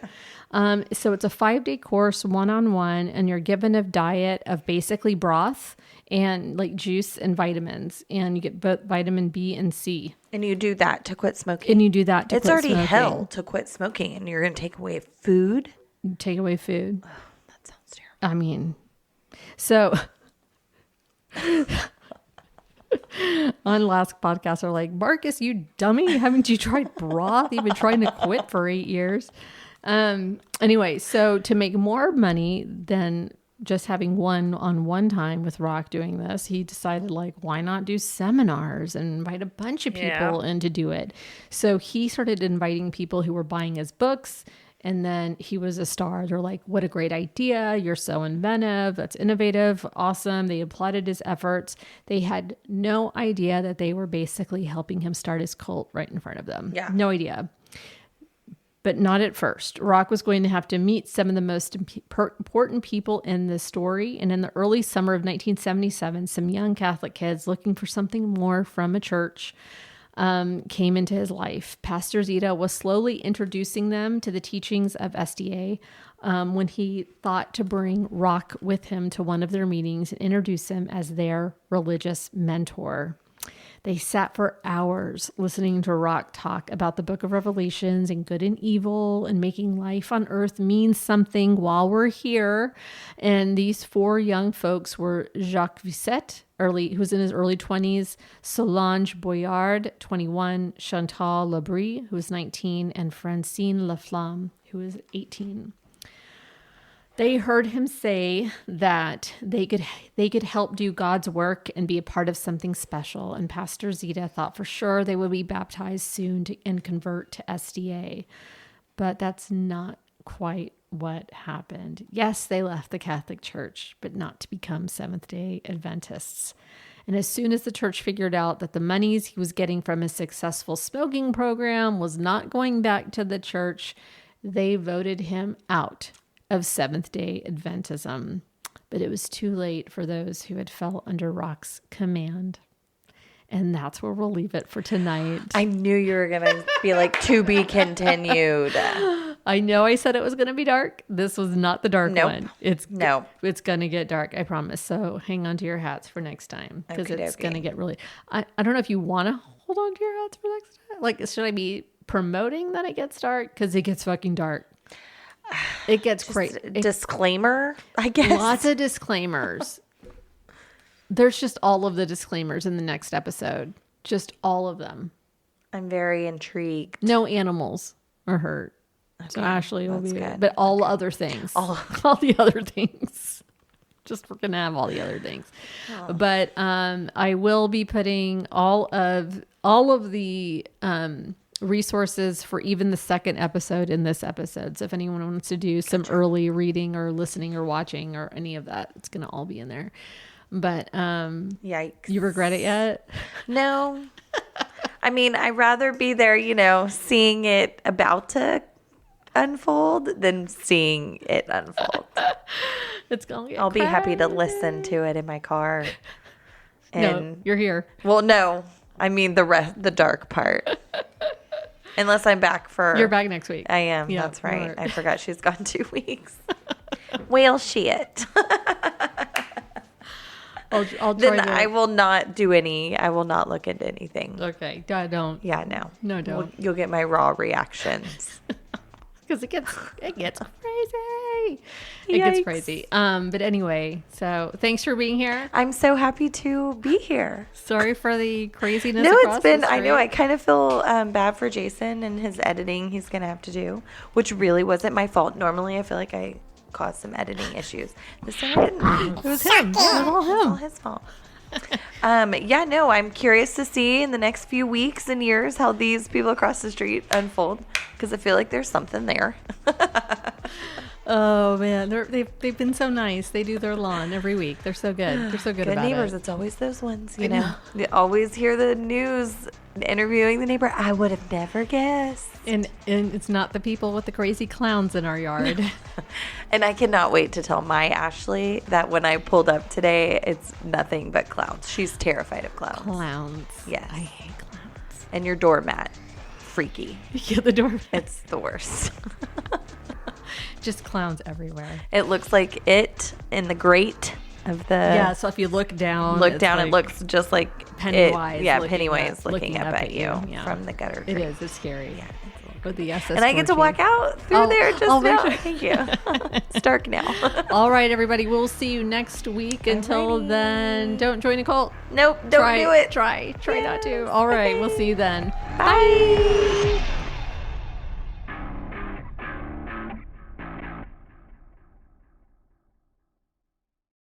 Yeah. So it's a 5-day course, one-on-one. And you're given a diet of basically broth and like juice and vitamins. And you get both vitamin B and C. And you do that to quit smoking. It's already hell to quit smoking. And you're going to take away food? Take away food. Oh, that sounds terrible. I mean... So on last podcast, they're like, Marcus, you dummy. Haven't you tried broth? You've been trying to quit for 8 years. Anyway, so to make more money than just having one-on-one time with Roch doing this, he decided, like, why not do seminars and invite a bunch of people in to do it? So he started inviting people who were buying his books. And then he was a star. They're like, what a great idea. You're so inventive. That's innovative. Awesome. They applauded his efforts. They had no idea that they were basically helping him start his cult right in front of them. Yeah. No idea. But not at first. Roch was going to have to meet some of the most important people in this story. And in the early summer of 1977, some young Catholic kids looking for something more from a church came into his life. Pastor Zita was slowly introducing them to the teachings of SDA when he thought to bring Roch with him to one of their meetings and introduce him as their religious mentor. They sat for hours listening to Roch talk about the book of Revelations and good and evil and making life on earth mean something while we're here. And these 4 young folks were Jacques Visset, who was in his early 20s, Solange Boyard, 21, Chantal Labrie, who was 19, and Francine Laflamme, who was 18. They heard him say that they could help do God's work and be a part of something special. And Pastor Zita thought for sure they would be baptized soon and convert to SDA. But that's not quite what happened. Yes, they left the Catholic Church, but not to become Seventh-day Adventists. And as soon as the church figured out that the monies he was getting from his successful smoking program was not going back to the church, they voted him out of Seventh-day Adventism. But it was too late for those who had fell under Roch's command. And that's where we'll leave it for tonight. I knew you were going to be like, to be continued. I know I said it was going to be dark. This was not the dark one. It's going to get dark, I promise. So hang on to your hats for next time, because it's going to get really... I don't know if you want to hold on to your hats for next time. Like, should I be promoting that it gets dark? Because it gets fucking dark. It gets crazy. Disclaimer, I guess. Lots of disclaimers. There's just all of the disclaimers in the next episode. Just all of them. I'm very intrigued. No animals are hurt. Okay, so Ashley will be good. But all other things. All the other things. Just we're going to have all the other things. Oh. But I will be putting all of the resources for even the second episode in this episode. So if anyone wants to do some early reading or listening or watching or any of that, it's going to all be in there. But yikes. You regret it yet? No. I mean, I'd rather be there, seeing it about to unfold than seeing it unfold. It's going to get I'll be happy to listen to it in my car. And, no, you're here. Well, no. I mean the dark part. Unless I'm back for... You're back next week. I am. Yeah, that's right. I forgot she's gone 2 weeks. Well, shit. I'll try then I will not do any... I will not look into anything. Okay. Don't. Yeah, no. No, don't. You'll get my raw reactions. Because it gets crazy. It gets crazy. But anyway, so thanks for being here. I'm so happy to be here. Sorry for the craziness. No, it's been, I know, I kind of feel bad for Jason and his editing he's going to have to do, which really wasn't my fault. Normally, I feel like I caused some editing issues. This time I didn't. It was him. Yeah, it was all his fault. I'm curious to see in the next few weeks and years how these people across the street unfold, because I feel like there's something there. Oh man, they've been so nice. They do their lawn every week. They're so good. They're so good about neighbors. It's always those ones, you know. You always hear the news interviewing the neighbor. I would have never guessed. And it's not the people with the crazy clowns in our yard. And I cannot wait to tell my Ashley that when I pulled up today, it's nothing but clowns. She's terrified of clowns. Clowns. Yes. I hate clowns. And your doormat. Freaky. Yeah, the doormat. It's the worst. Just clowns everywhere. It looks like it in the grate of the... Yeah, so if you look down... it looks just like... Pennywise. Pennywise looking up at you from the gutter. It is. It's scary. Yeah. With the SS and I get to walk out through there just now. Thank you. It's dark now. All right, everybody. We'll see you next week. Until then, don't join a cult. Nope, don't do it. Try not to. All right, we'll see you then. Bye.